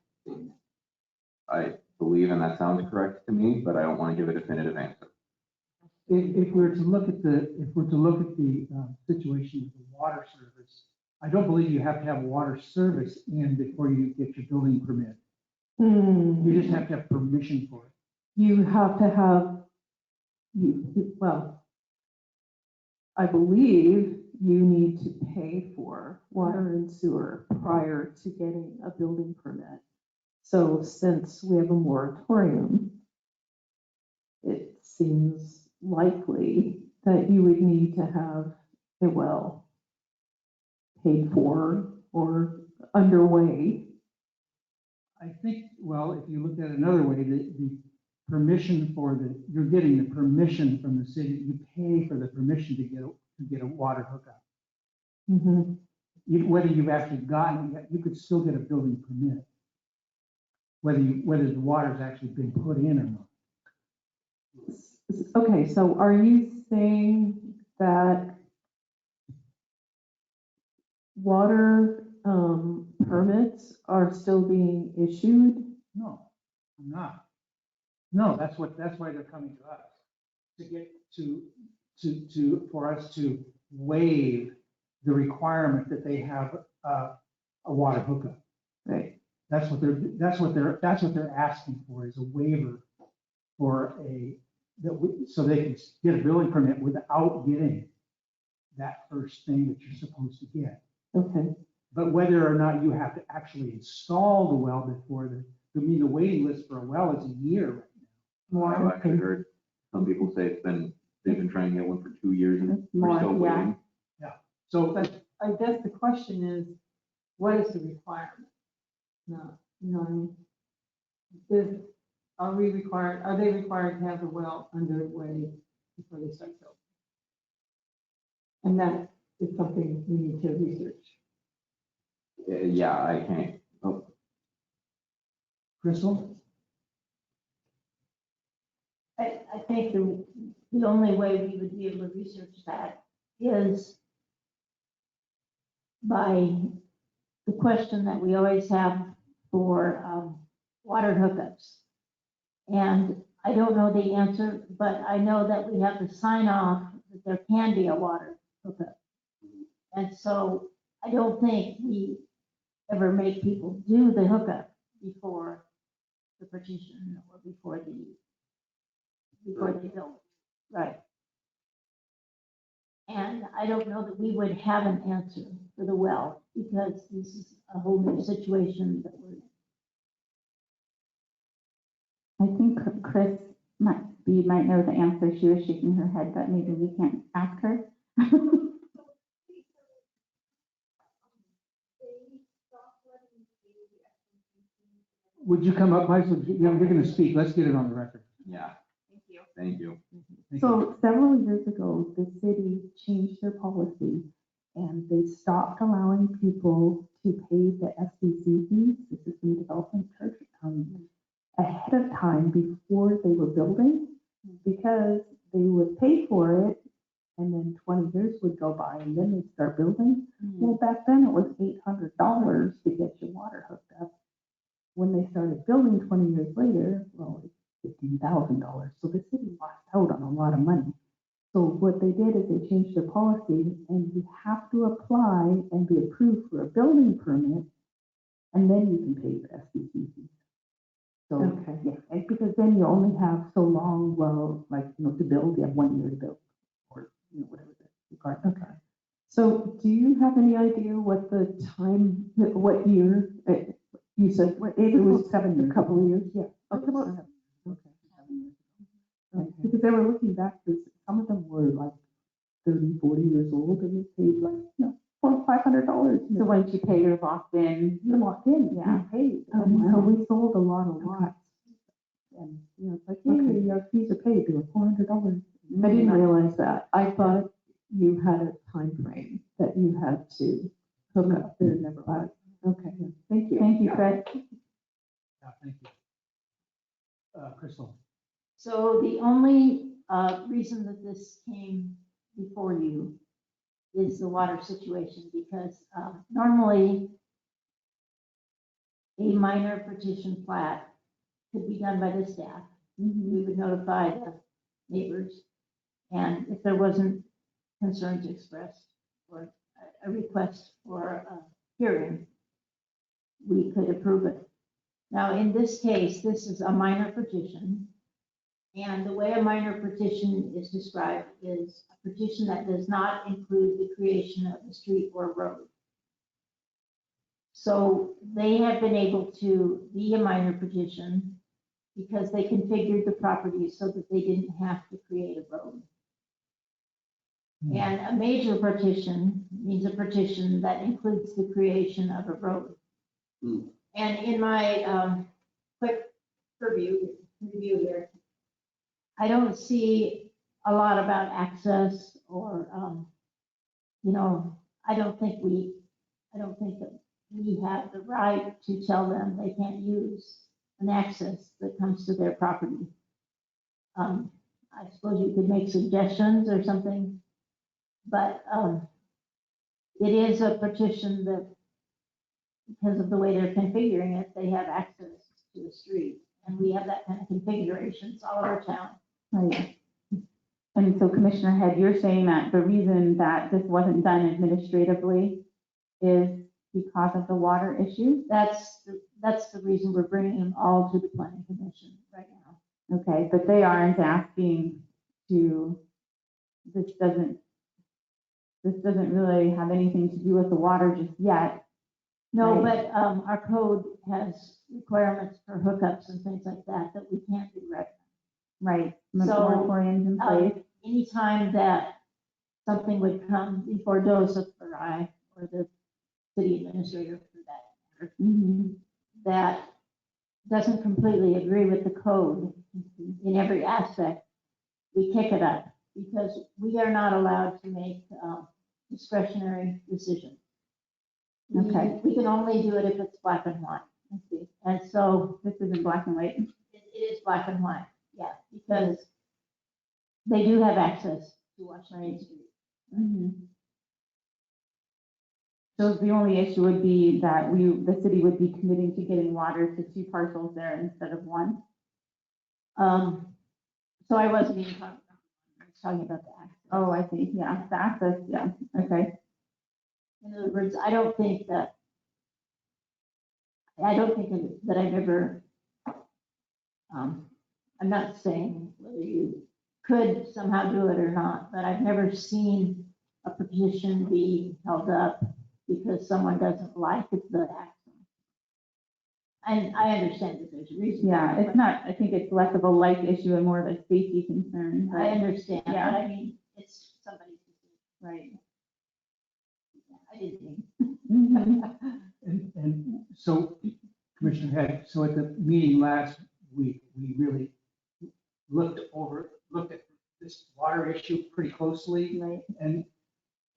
I believe, and that sounds correct to me, but I don't want to give a definitive answer. If we're to look at the situation with the water service, I don't believe you have to have water service in before you get your building permit. You just have to have permission for it. You have to have, well, I believe you need to pay for water and sewer prior to getting a building permit. So since we have a moratorium, it seems likely that you would need to have a well paid for or underway. I think, well, if you look at it another way, the permission you're getting the permission from the city, you pay for the permission to get a water hookup. Whether you've actually gotten it, you could still get a building permit. Whether the water's actually been put in or not. Okay, so are you saying that water permits are still being issued? No, I'm not. No, that's why they're coming to us, to get for us to waive the requirement that they have a water hookup. Right. That's what they're asking for, is a waiver for so they can get a building permit without getting that first thing that you're supposed to get. Okay. But whether or not you have to actually install the well before the waiting list for a well is a year right now. I've actually heard some people say they've been trying to get one for 2 years and we're still waiting. So But I guess the question is, what is the requirement? No, I mean, are they required to have the well underway before they start building? And that is something we need to research. Yeah, I can't. Oh, Crystal? I think the only way we would be able to research that is by the question that we always have for water hookups. And I don't know the answer, but I know that we have to sign off that there can be a water hookup. And so I don't think we ever make people do the hookup before the partition or before they build. Right. And I don't know that we would have an answer for the well, because this is a whole new situation that we're in. I think Chris you might know the answer. She was shaking her head, but maybe we can't ask her. Would you come up, Mike? You're going to speak. Let's get it on the record. yeah, Thank you. thank you. Thank you. So several years ago, the city changed their policy and they stopped allowing people to pay the SDC fees, the System Development Charge, ahead of time before they were building, because they would pay for it and then 20 years would go by and then they'd start building. Well, back then it was $800 to get your water hooked up. When they started building 20 years later, well, it's $15,000. So the city lost out on a lot of money. So what they did is they changed their policy and you have to apply and be approved for a building permit, and then you can pay your SDC fees. So, Okay. yeah, and because then you only have so long, well, like, to build, you have 1 year to build, or, whatever the requirement. Okay. So do you have any idea what the time, what year, you said It was 7 years. a couple of years? Yeah. Okay. Okay. Because they were looking back, because some of them were like 30, 40 years old, and they paid like, $400 or $500. So once you pay, you're locked in. You're locked in, Yeah. you paid. Oh, And so wow. we sold a lot of lots. And, it's like, hey, Okay. your fees are paid, they were $400. I didn't realize that. I thought you had a time frame that you had to hook up. There never was. Okay, thank you. Thank you, Chris. Yeah, thank you. Crystal? So the only reason that this came before you is the water situation, because normally a minor petition plat could be done by the staff. We would notify the neighbors, and if there wasn't concerns expressed or a request for a hearing, we could approve it. Now, in this case, this is a minor petition. And the way a minor petition is described is a petition that does not include the creation of a street or road. So they have been able to be a minor petition because they configured the property so that they didn't have to create a road. And a major petition means a petition that includes the creation of a road. And in my quick review here, I don't see a lot about access or, I don't think that we have the right to tell them they can't use an access that comes to their property. I suppose you could make suggestions or something, but it is a petition that, because of the way they're configuring it, they have access to the street. And we have that kind of configuration all over town. Right. And so Commissioner Head, you're saying that the reason that this wasn't done administratively is because of the water issue? That's the reason we're bringing them all to the planning commission right now. Okay, but they aren't asking this doesn't really have anything to do with the water just yet. No, Right. but our code has requirements for hookups and things like that that we can't do right Right, So, moratoriums in now. place. Anytime that something would come before Joseph or I, or the city administrator for that matter, Mhm. that doesn't completely agree with the code in every aspect, we kick it up because we are not allowed to make discretionary decisions. Okay. We can only do it if it's black and white. I see. And so This isn't black and white. it is black and white, yeah, because they do have access to Washington Street. Mhm. So the only issue would be that the city would be committing to getting water to 2 parcels there instead of 1? So I wasn't even talking about, I was talking about the access. Oh, I see, yeah, the access, yeah, okay. In other words, I don't think that I've ever, I'm not saying whether you could somehow do it or not, but I've never seen a petition be held up because someone doesn't like the access. And I understand that there's a reason. Yeah, it's not, I think it's less of a life issue and more of a safety concern, I but, understand, but Yeah. I mean, it's somebody's decision. right. I didn't think. Mhm. And so, Commissioner Head, so at the meeting last week, we really looked at this water issue pretty closely. Right. And,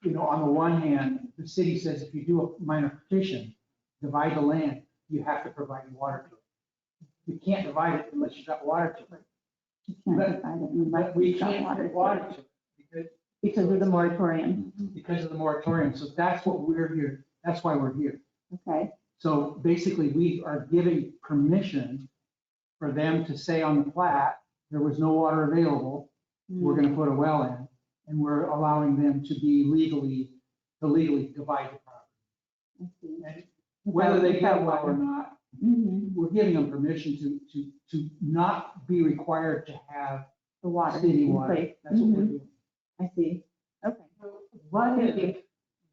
you know, on the one hand, the city says if you do a minor petition, divide the land, you have to provide water to it. You can't divide it unless you've got water to it. You can't But- decide it unless But we you've got can't water. put water to it Because of the moratorium, because of the moratorium. So that's what we're here. That's why we're here. okay? So basically, we are giving permission for them to say on the plat, there was no water available, we're gonna put a well in, and we're allowing them to legally divide the property. I see. And whether they get a well or not, Mhm. we're giving them permission to not be required to have The water. city in water. place. That's what we're Mhm. doing. I see, okay. What Thank you.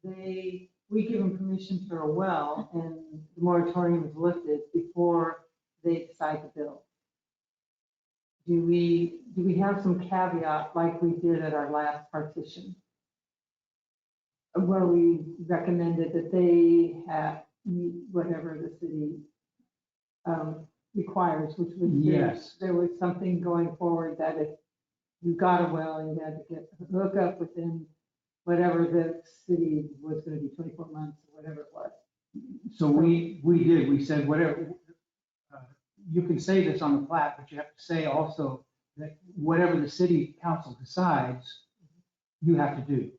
if we give them permission for a well and the moratorium is lifted before they decide to build? Do we have some caveat like we did at our last partition? Where we recommended that they meet whatever the city requires, which was. Yes. There was something going forward that if you got a well and you had to hook up within whatever the city was gonna be 24 months or whatever it was. So we said, whatever, you can say this on the plat, but you have to say also that whatever the city council decides, you have to do.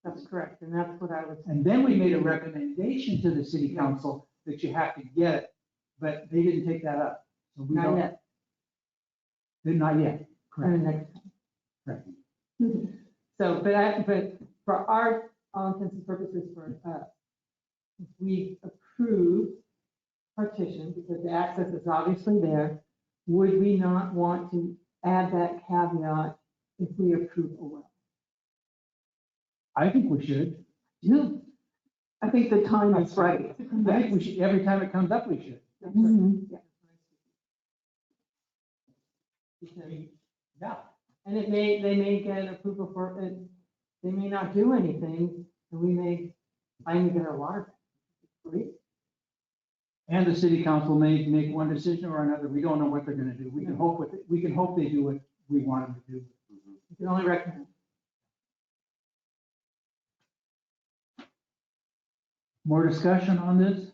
That's correct, and that's what I was. And then we made a recommendation to the city council that you have to get it, but they didn't take that up. So we Not don't, yet. not yet, And correct. next time. Correct. So, but for our, all intents and purposes for us, if we approve partition, because the access is obviously there, would we not want to add that caveat if we approve a well? I think we should. I think the time is right. I think we should, every time it comes up, we should. Mhm. Yeah. And they may get approval for it, they may not do anything, and we may finally get our water back. Great. And the city council may make one decision or another. We don't know what they're gonna do. We can hope they do what we want them to do. You can only recommend. More discussion on this?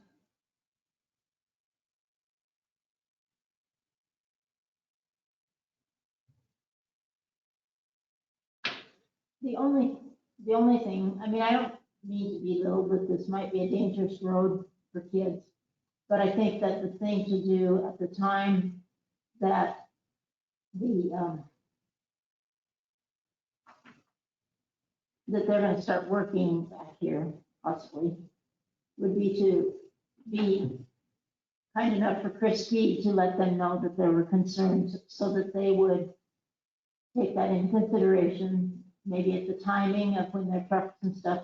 The only thing, I mean, I don't mean to be little, but this might be a dangerous road for kids. But I think that the thing to do at the time that that they're gonna start working back here possibly, would be to be kind enough for Chris Speed to let them know that there were concerns so that they would take that into consideration, maybe at the timing of when their trucks and stuff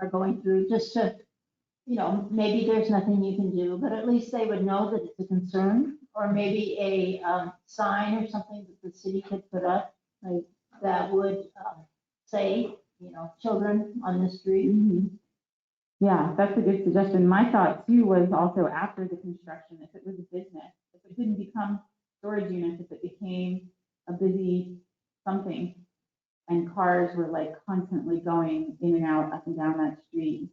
are going through, just to, you know, maybe there's nothing you can do, but at least they would know that it's a concern. Or maybe a sign or something that the city could put up, like, that would say, you know, children on the street. Mhm. Yeah, that's a good suggestion. My thought too was also after the construction, if it was a business, become storage units, if it became a busy something, and cars were like constantly going in and out, up and down that street.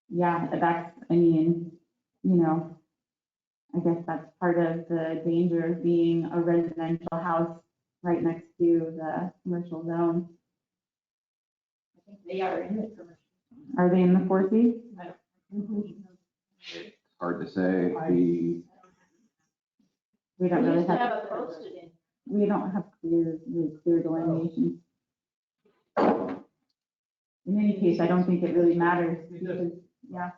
Yeah, I mean, I guess that's part of the danger of being a residential house right next to the commercial zone. I think they are in the commercial. Are they in the 4C? It's hard to say. We don't We really used to have have, it posted in. we don't have really clear delineation. In any case, I don't think it really matters because, yeah.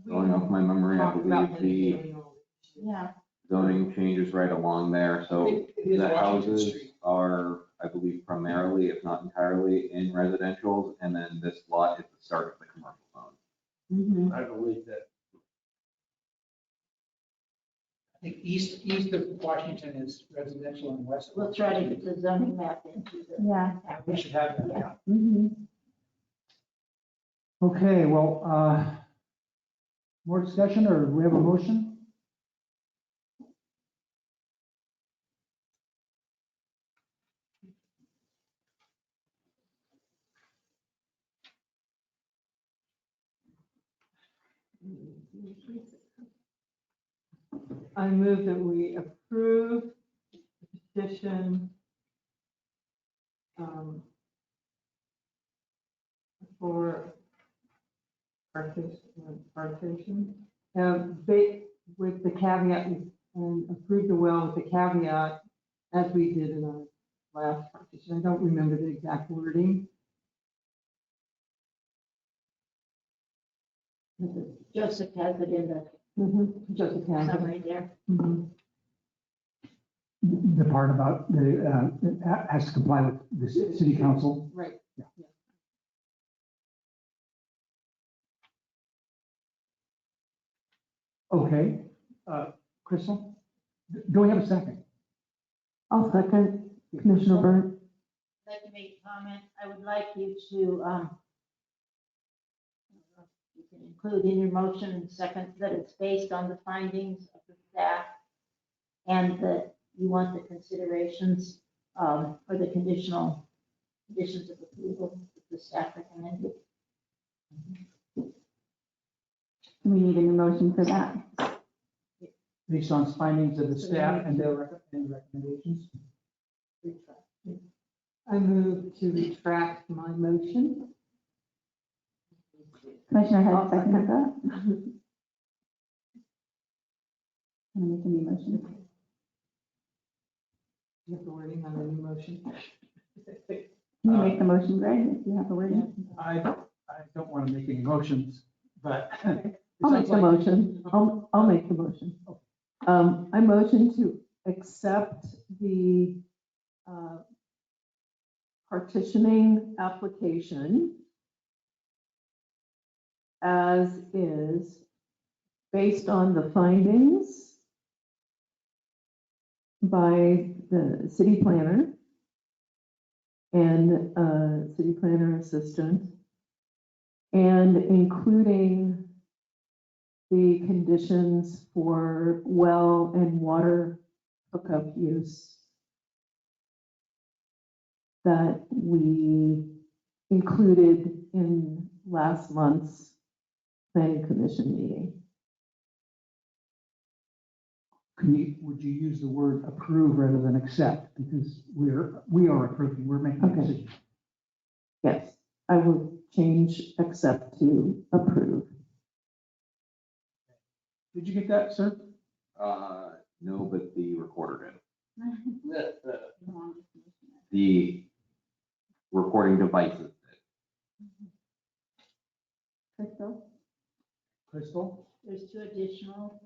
Going off my memory, I believe the Yeah, zoning changes right along there, so It is the Washington houses Street. are, I believe, primarily, if not entirely, in residentials, and then this lot is the start of the commercial zone. I believe that. I think east of Washington is residential and west. of We'll try to get the zoning map into the. yeah. We should have that, yeah. Mhm. Okay, well, more discussion, or we have a motion? I move that we approve the petition for partition, with the caveat, and approve the well with the caveat, as we did in our last partition. I don't remember the exact wording. Joseph has it in the Joseph has it. summary there. Mhm. The part about it has to comply with the city council. Right. Okay, Crystal, do we have a second? I'll second Commissioner Byrne. I'd like to make a comment. I would like you to, you can include in your motion and second that it's based on the findings of the staff and that you want the considerations, or the conditions of approval that the staff recommended. We need a new motion for that. Based on findings of the staff and their recommendations? I move to retract my motion. Commissioner Head, I'll second second. that. Can I make a new motion? You have the wording on the new motion. Can you make the motion, Greg, if you have the wording? I don't want to make any motions, but. I'll make the motion. I'll make the motion. I motion to accept the partitioning application as is, based on the findings by the city planner and city planner assistant, and including the conditions for well and water hookup use that we included in last month's planning commission meeting. Would you use the word approve rather than accept? Because we are approving, we're making a Okay. decision. Yes, I will change accept to approve. Did you get that, sir? No, but the recorder did. The recording devices did. Crystal? Crystal? There's two additional.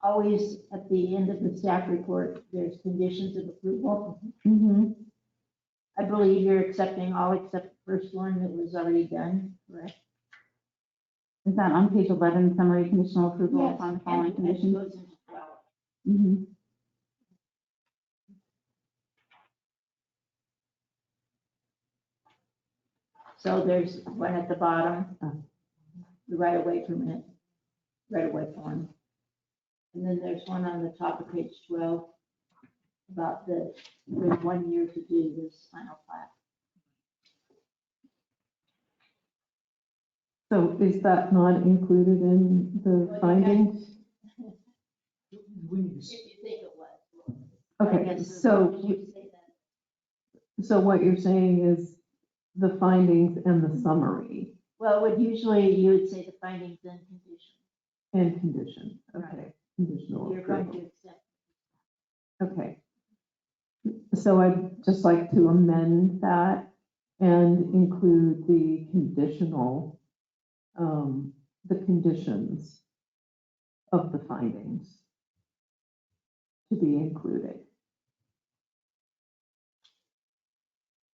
Always at the end of the staff report, there's conditions of approval. Mm-hmm. I believe you're accepting all except the first one that was already done, correct? Is that on page 11, summary conditional approval Yes, upon the following and it conditions? goes into 12. Mm-hmm. So there's one at the bottom. the right-of-way permit, right-of-way form. And then there's one on the top of page 12 about there's 1 year to do this final plat. So is that not included in the findings? We need to If you think it was. Okay, I guess so, you would say that. so what you're saying is the findings and the summary Well, it would usually, you would say the findings and conditions. and condition, okay, conditional You're going approval. to accept. Okay. So I'd just like to amend that and include the conditional, the conditions of the findings to be included.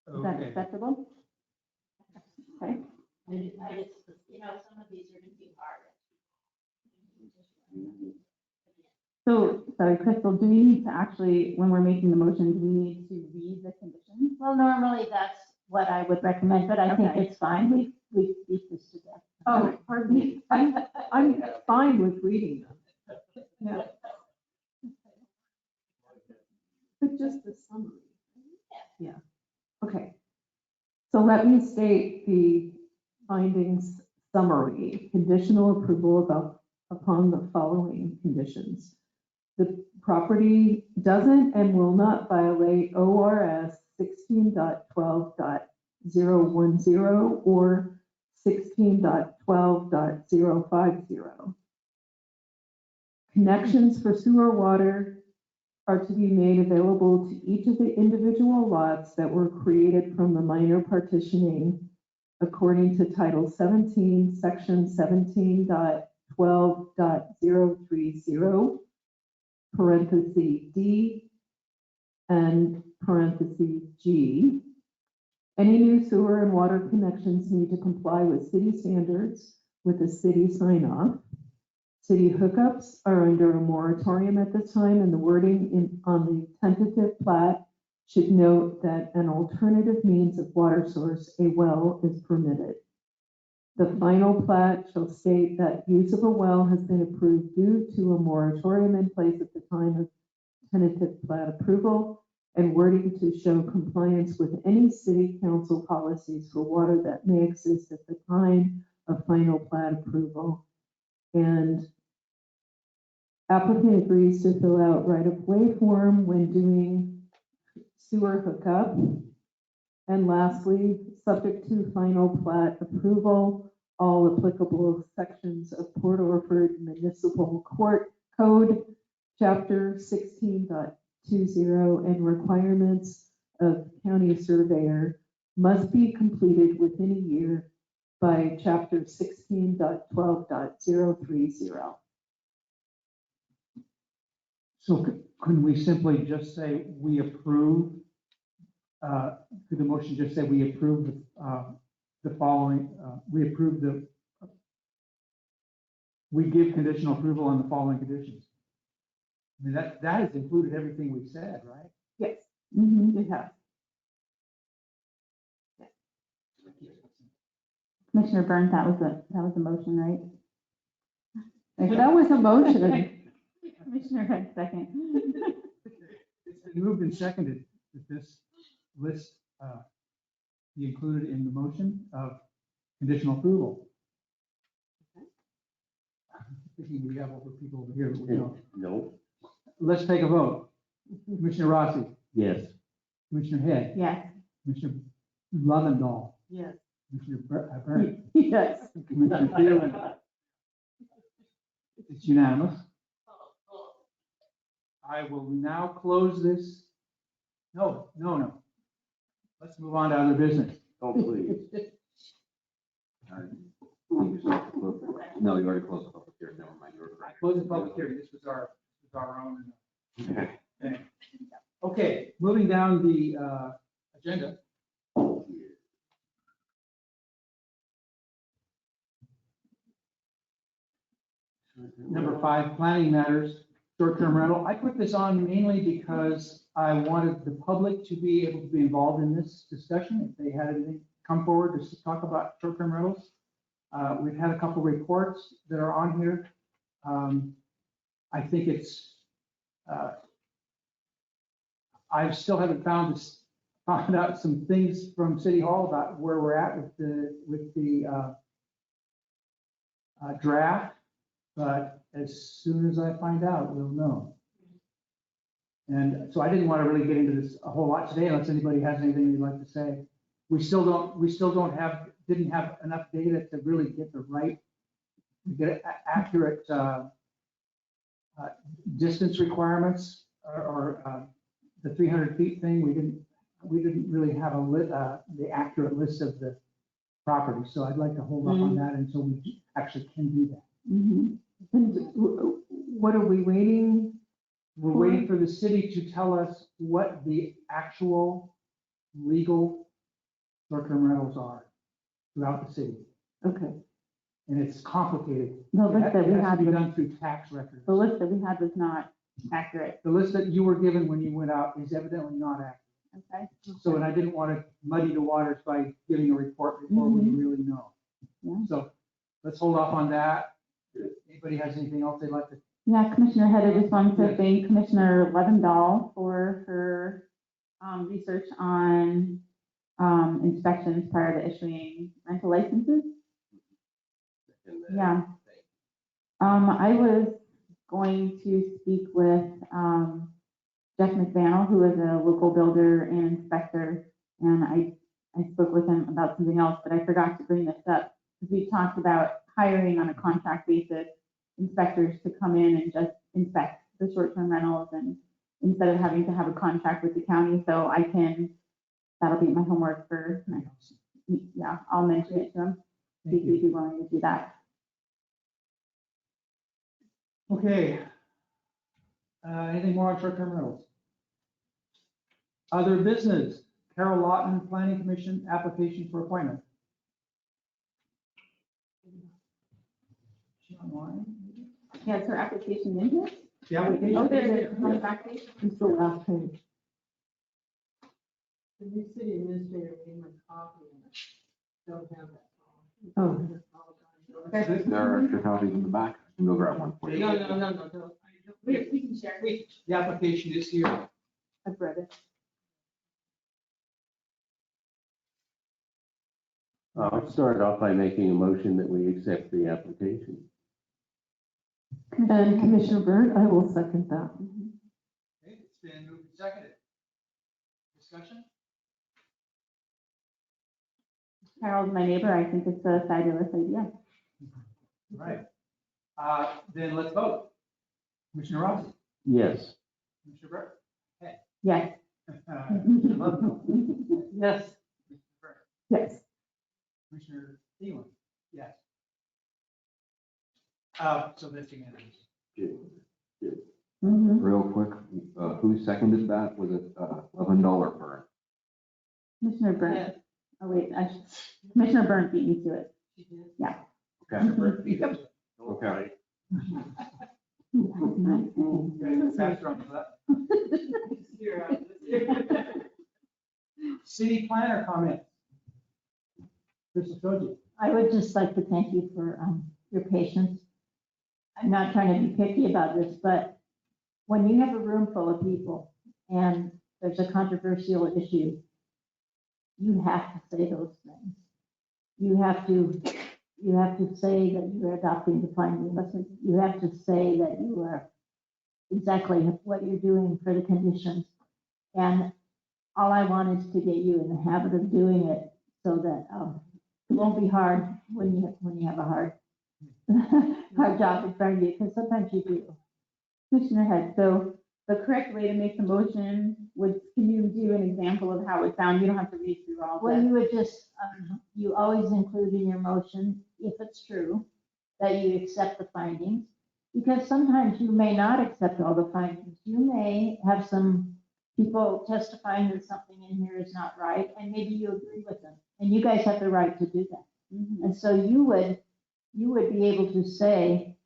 Is that Okay. acceptable? Okay. And I just, some of these are going to be hard. So, sorry, Crystal, do we need to actually, when we're making the motion, do we need to read the conditions? Well, normally that's what I would recommend, but I think Okay. it's fine. We beat this to death. Oh, pardon me, I'm fine with reading them. Yeah. But just the summary. Yeah, okay. So let me state the findings summary, conditional approval upon the following conditions. The property doesn't and will not violate ORS 16.12.010 or 16.12.050. Connections for sewer water are to be made available to each of the individual lots that were created from the minor partitioning according to Title 17, Section 17.12.030, parenthesis D and parenthesis G. Any new sewer and water connections need to comply with city standards with a city sign-off. City hookups are under a moratorium at this time, and the wording on the tentative plat should note that an alternative means of water source, a well, is permitted. The final plat shall state that use of a well has been approved due to a moratorium in place at the time of tentative plat approval, and wording to show compliance with any city council policies for water that may exist at the time of final plat approval. And applicant agrees to fill out right-of-way form when doing sewer hookup. And lastly, subject to final plat approval, all applicable sections of Port Orford Municipal Court Code, Chapter 16.20, and requirements of county surveyor must be completed within a year by Chapter 16.12.030. So couldn't we simply just say we approve? Could the motion just say we approve the following, we approve we give conditional approval on the following conditions? I mean, that has included everything we said, right? Yes, it has. Commissioner Burns, that was a motion, right? That was a motion. Commissioner Hood, second. It's been moved and seconded that this list be included in the motion of conditional approval. Thinking we have over people over here, but we don't. No. Let's take a vote. Commissioner Rossi, Yes. Commissioner Head, Yes. Commissioner Lovendall, Yes. Commissioner Burnt, Yes. Commissioner Thielen. It's unanimous. I will now close this. No. Let's move on to other business. Oh, please. No, you already closed the public hearing, never mind. You were I correct. close the public hearing. This was our own. Okay. thing. Okay, moving down the agenda. Number 5, planning matters, short-term rental. I put this on mainly because I wanted the public to be able to be involved in this discussion. If they had anything come forward to talk about short-term rentals. We've had a couple reports that are on here. I think it's, I still haven't found out some things from City Hall about where we're at with the draft, but as soon as I find out, we'll know. And so I didn't want to really get into this a whole lot today unless anybody has anything they'd like to say. We still didn't have enough data to really get accurate distance requirements or the 300 feet thing. We didn't really have the accurate list of the property. So I'd like to hold up on that until we actually can do that. And what are we waiting? We're waiting for the city to tell us what the actual legal short-term rentals are throughout the city. Okay. And it's complicated. The list that we It has had, to be done through tax records. The list that we had was not accurate. The list that you were given when you went out is evidently not accurate. Okay. So, and I didn't want to muddy the waters by giving a report before we really know. Yeah. So let's hold off on that. Anybody has anything else they'd like to? Yeah, Commissioner Head, I just wanted to Yes. thank Commissioner Levendahl for her research on inspections prior to issuing rental licenses. Yeah. I was going to speak with Jeff McVannell, who is a local builder and inspector, and I spoke with him about something else, but I forgot to bring this up because we talked about hiring on a contract basis inspectors to come in and just inspect the short-term rentals, and instead of having to have a contract with the county. So that'll be my homework for next. Yeah, I'll mention it to him. See if he'd be willing to do that. Okay. Anything more on short-term rentals? Other business, Carol Lawton, Planning Commission, application for appointment. She online? Yeah, is her application in here? The application? Oh, there it is. On the back page. it's the last page. The new city administrator made my copy and I don't have that. Oh. There are extra copies in the back. I can go grab one for you. No. We can share. The application is here. I've read it. I'll start off by making a motion that we accept the application. And Commissioner Byrd, I will second that. Okay, it's been moved and seconded. Discussion? Carol's my neighbor. I think it's a fabulous idea. All right. Then let's vote. Commissioner Rossi, Yes. Commissioner Burke. Yes. Commissioner Lovell, Yes. Commissioner Burke, Yes. Commissioner Thielen, yes. So that's unanimous. Mhm. Real quick, who seconded that? Was it $11 per? Commissioner Burns. Oh, wait, Commissioner Burns beat me to it. Okay. Yep. Okay. Faster on that. City planner comment. Crystal Shoji. I would just like to thank you for your patience. I'm not trying to be picky about this, but when you have a room full of people and there's a controversial issue, you have to say those things. You have to say that you're adopting the findings. You have to say that you are exactly what you're doing for the conditions. And all I want is to get you in the habit of doing it so that it won't be hard when you have a hard job in front of you, because sometimes you do. Commissioner Head, so the correct way to make the motion can you do an example of how it sounds? You don't have to read through all Well, that. you would just, you always include in your motion, if it's true, that you accept the findings, because sometimes you may not accept all the findings. You may have some people testifying that something in here is not right, and maybe you agree with them, and you guys have the right to do that. Mhm. And so you would be able to say,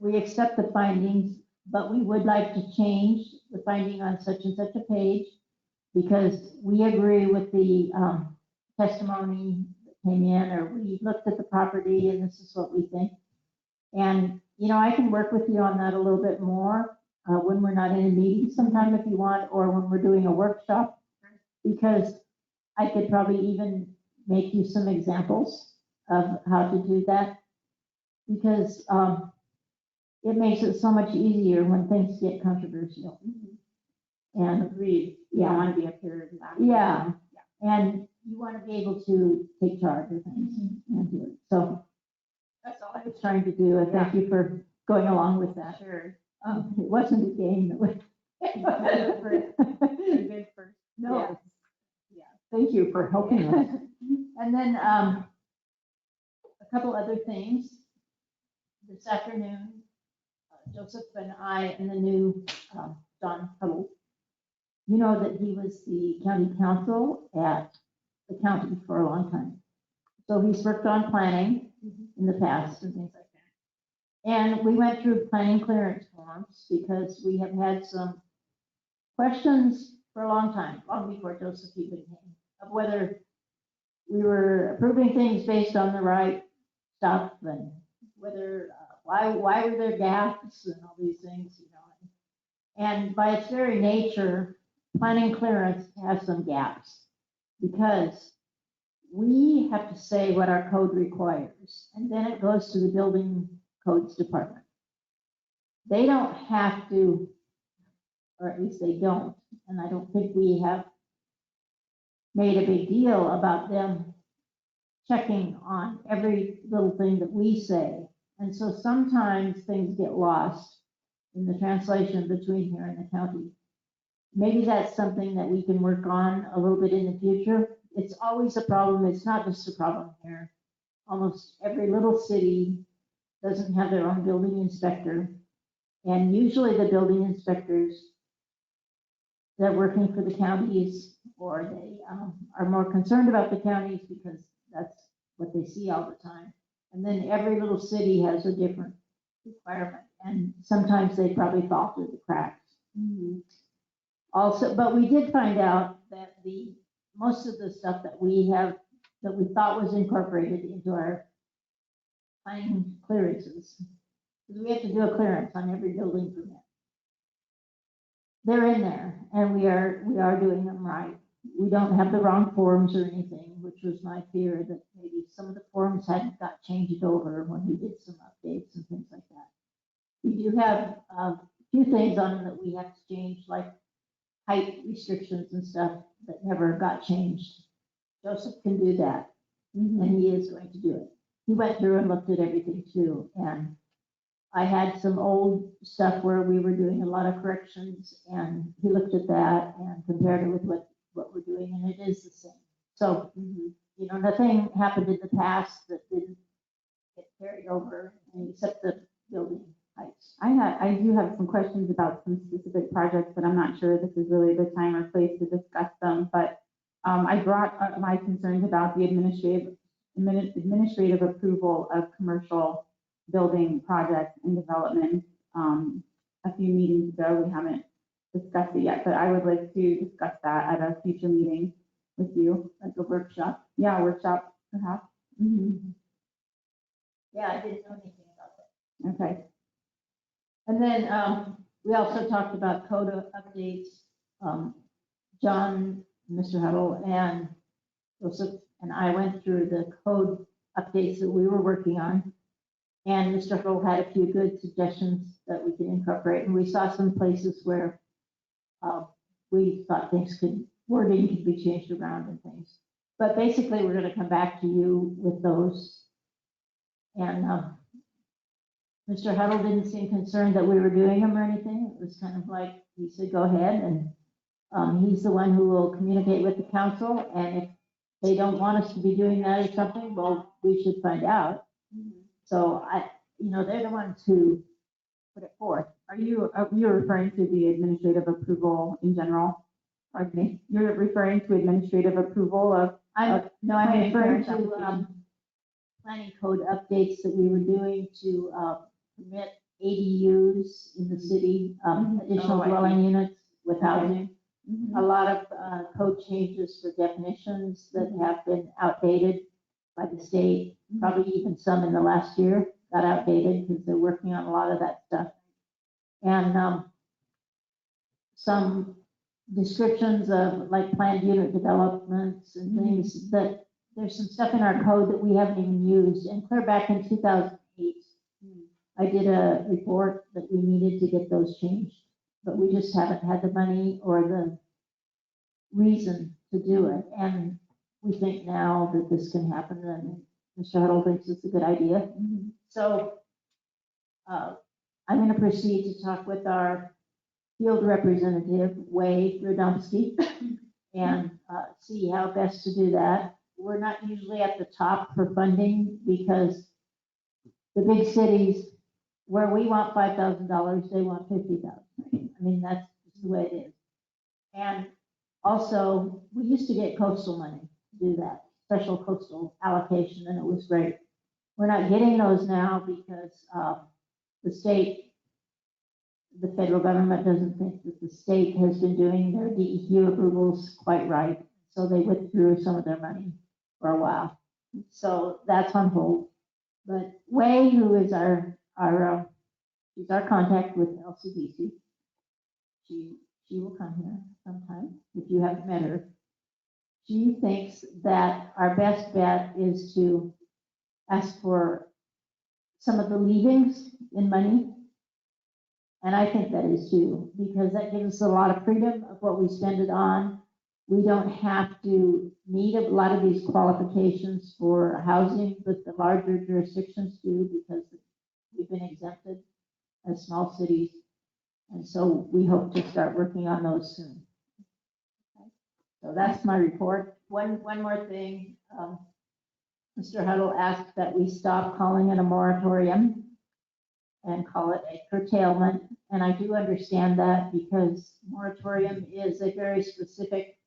we accept the findings, but we would like to change the finding on such and such a page because we agree with the testimony that came in, or we looked at the property and this is what we think. And, I can work with you on that a little bit more when we're not in a meeting sometime if you want, or when we're doing a workshop. Because I could probably even make you some examples of how to do that. Because it makes it so much easier when things get controversial. And Agreed. You don't yeah, want to be up here. yeah, and you want to be able to take charge of things and do it. So that's all I was trying to do. And thank you for going along with that. Sure. It wasn't a game that was. Good for. No, Yeah. Thank you for helping us. and then a couple other things. This afternoon, Joseph and I and the new Don Huddle, you know that he was the county council at the county for a long time. So he's worked on planning in the past and things like that. And we went through planning clearance forms because we have had some questions for a long time, long before Joseph even came, of whether we were approving things based on the right stuff and whether, why were there gaps and all these things, And by its very nature, planning clearance has some gaps because we have to say what our code requires, and then it goes to the building codes department. They don't have to, or at least they don't, and I don't think we have made a big deal about them checking on every little thing that we say. And so sometimes things get lost in the translation between here and the county. Maybe that's something that we can work on a little bit in the future. It's always a problem. It's not just a problem here. Almost every little city doesn't have their own building inspector. And usually the building inspectors, they're working for the counties, or they are more concerned about the counties because that's what they see all the time. And then every little city has a different requirement, and sometimes they probably fall through the cracks. Also, but we did find out that most of the stuff that we thought was incorporated into our planning clearances, because we have to do a clearance on every building permit. They're in there, and we are doing them right. We don't have the wrong forms or anything, which was my fear that maybe some of the forms hadn't got changed over when we did some updates and things like that. We do have a few things on them that we have to change, like height restrictions and stuff that never got changed. Joseph can do that, and he is going to do it. He went through and looked at everything too, and I had some old stuff where we were doing a lot of corrections, and he looked at that and compared it with what we're doing, and it is the same. So, nothing happened in the past that didn't get carried over, except the building heights. I do have some questions about some specific projects, but I'm not sure this is really the time or place to discuss them. But I brought up my concerns about the administrative approval of commercial building projects and development. A few meetings ago, we haven't discussed it yet, but I would like to discuss that at a future meeting with you. Like a workshop. Yeah, workshop perhaps. Yeah, I didn't know anything about that. Okay. And then we also talked about code updates. John, Mr. Huddle, and Joseph and I went through the code updates that we were working on. And Mr. Huddle had a few good suggestions that we could incorporate. And we saw some places where we thought wording could be changed around and things. But basically, we're going to come back to you with those. And Mr. Huddle didn't seem concerned that we were doing them or anything. It was kind of like, he said, go ahead. And he's the one who will communicate with the council. And if they don't want us to be doing that or something, well, we should find out. So they're the ones who put it forth. You're referring to the administrative approval in general? Pardon me. You're referring to administrative approval of? I'm planning referring clearance to planning code updates that we were doing to permit ADUs in the city, additional Oh, I see. dwelling units with Okay. housing. A lot of code changes for definitions that have been outdated. by the state, probably even some in the last year, got outdated because they're working on a lot of that stuff. And some descriptions of like planned unit developments and things that there's some stuff in our code that we haven't even used. And clear back in 2008, I did a report that we needed to get those changed, but we just haven't had the money or the reason to do it. And we think now that this can happen, and Mr. Huddle thinks it's a good idea. So I'm going to proceed to talk with our field representative, Wade Radomski, and see how best to do that. We're not usually at the top for funding because the big cities, where we want $5,000, they want $50,000. I mean, that's just the way it is. And also, we used to get coastal money to do that, special coastal allocation, and it was great. We're not getting those now because the state, the federal government doesn't think that the state has been doing their DEQ approvals quite right. So they withdrew some of their money for a while. So that's on hold. But Wei, who is she's our contact with LCDC. She will come here sometime if you haven't met her. She thinks that our best bet is to ask for some of the leavings in money. And I think that is too, because that gives us a lot of freedom of what we spend it on. We don't have to meet a lot of these qualifications for housing that the larger jurisdictions do because we've been exempted as small cities. And so we hope to start working on those soon. Okay. So that's my report. One more thing. Mr. Huddle asked that we stop calling it a moratorium and call it a curtailment. And I do understand that because moratorium is a very specific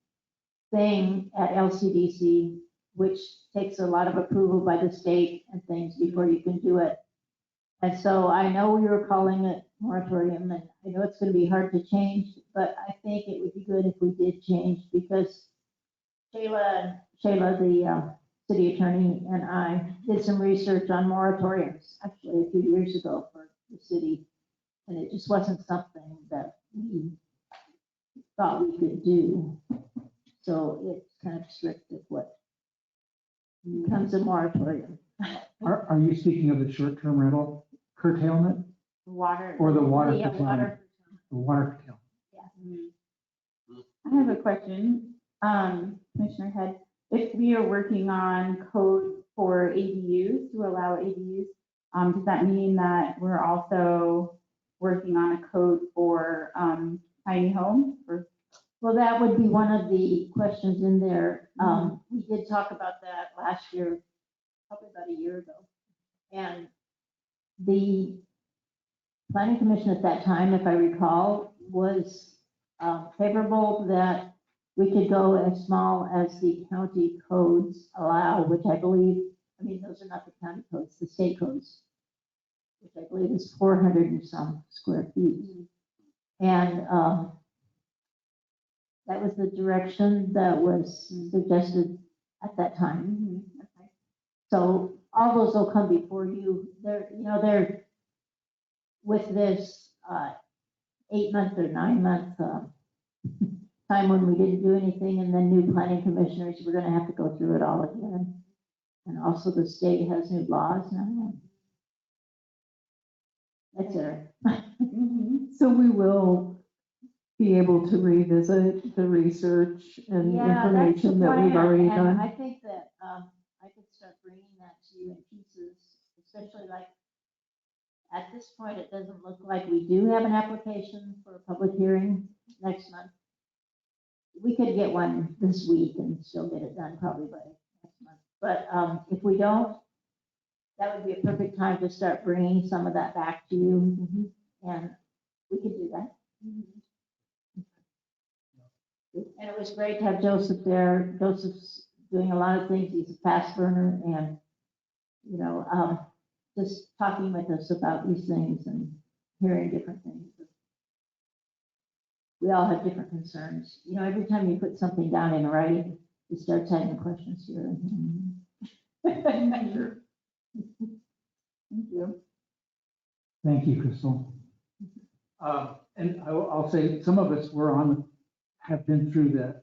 thing at LCDC, which takes a lot of approval by the state and things before you can do it. And so I know we were calling it moratorium, and I know it's going to be hard to change, but I think it would be good if we did change because Shayla, the city attorney, and I did some research on moratoriums actually a few years ago for the city, and it just wasn't something that we thought we could do. So it's kind of strict at what becomes a moratorium. Are you speaking of the short-term rental curtailment Water. or the water Yeah, curtailment? water. The water curtailment. I have a question, Commissioner Head. If we are working on code for ADUs, to allow ADUs, does that mean that we're also working on a code for tiny homes? Well, that would be one of the questions in there. We did talk about that last year, probably about a year ago. And the planning commission at that time, if I recall, was favorable that we could go as small as the county codes allow, which I believe, I mean, those are not the county codes, the state codes, which I believe is 400 and some square feet. And that was the direction that was suggested at that time. Okay. So all those will come before you. They're with this 8-month or 9-month time when we didn't do anything, and then new planning commissioners, we're going to have to go through it all again. And also the state has new laws now, et cetera. So we will be able to revisit the research and information that we've already done. I think that I could start bringing that to you in pieces, especially like at this point, it doesn't look like we do have an application for a public hearing next month. We could get one this week and still get it done probably by next month. But if we don't, that would be a perfect time to start bringing some of that back to you. And we could do that. And it was great to have Joseph there. Joseph's doing a lot of things. He's a fast burner and, just talking with us about these things and hearing different things. We all have different concerns. Every time you put something down in writing, you start having questions here. Thank you. Thank you, Crystal. And I'll say, some of us have been through the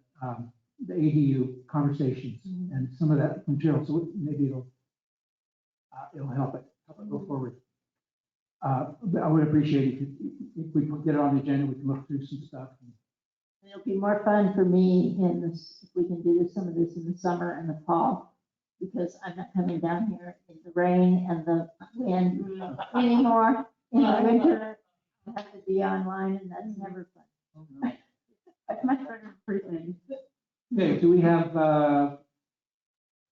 ADU conversations and some of that material, so maybe it'll help it go forward. But I would appreciate it if we could get it on the agenda, we can look through some stuff. It'll be more fun for me in this, if we can do some of this in the summer and the fall, because I'm not coming down here in the rain and the wind anymore. In the winter, I have to be online, and that's never fun. That's much better than person. Okay, do we have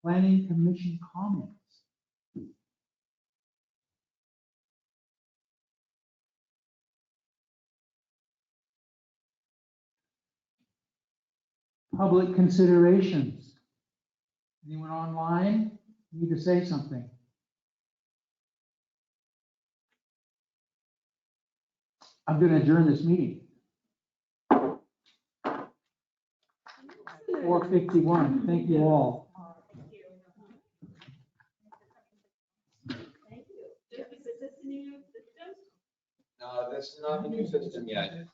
planning commission comments? Public considerations. Anyone online need to say something? I'm going to adjourn this meeting. 4:51. Thank you all. This is not the new system yet.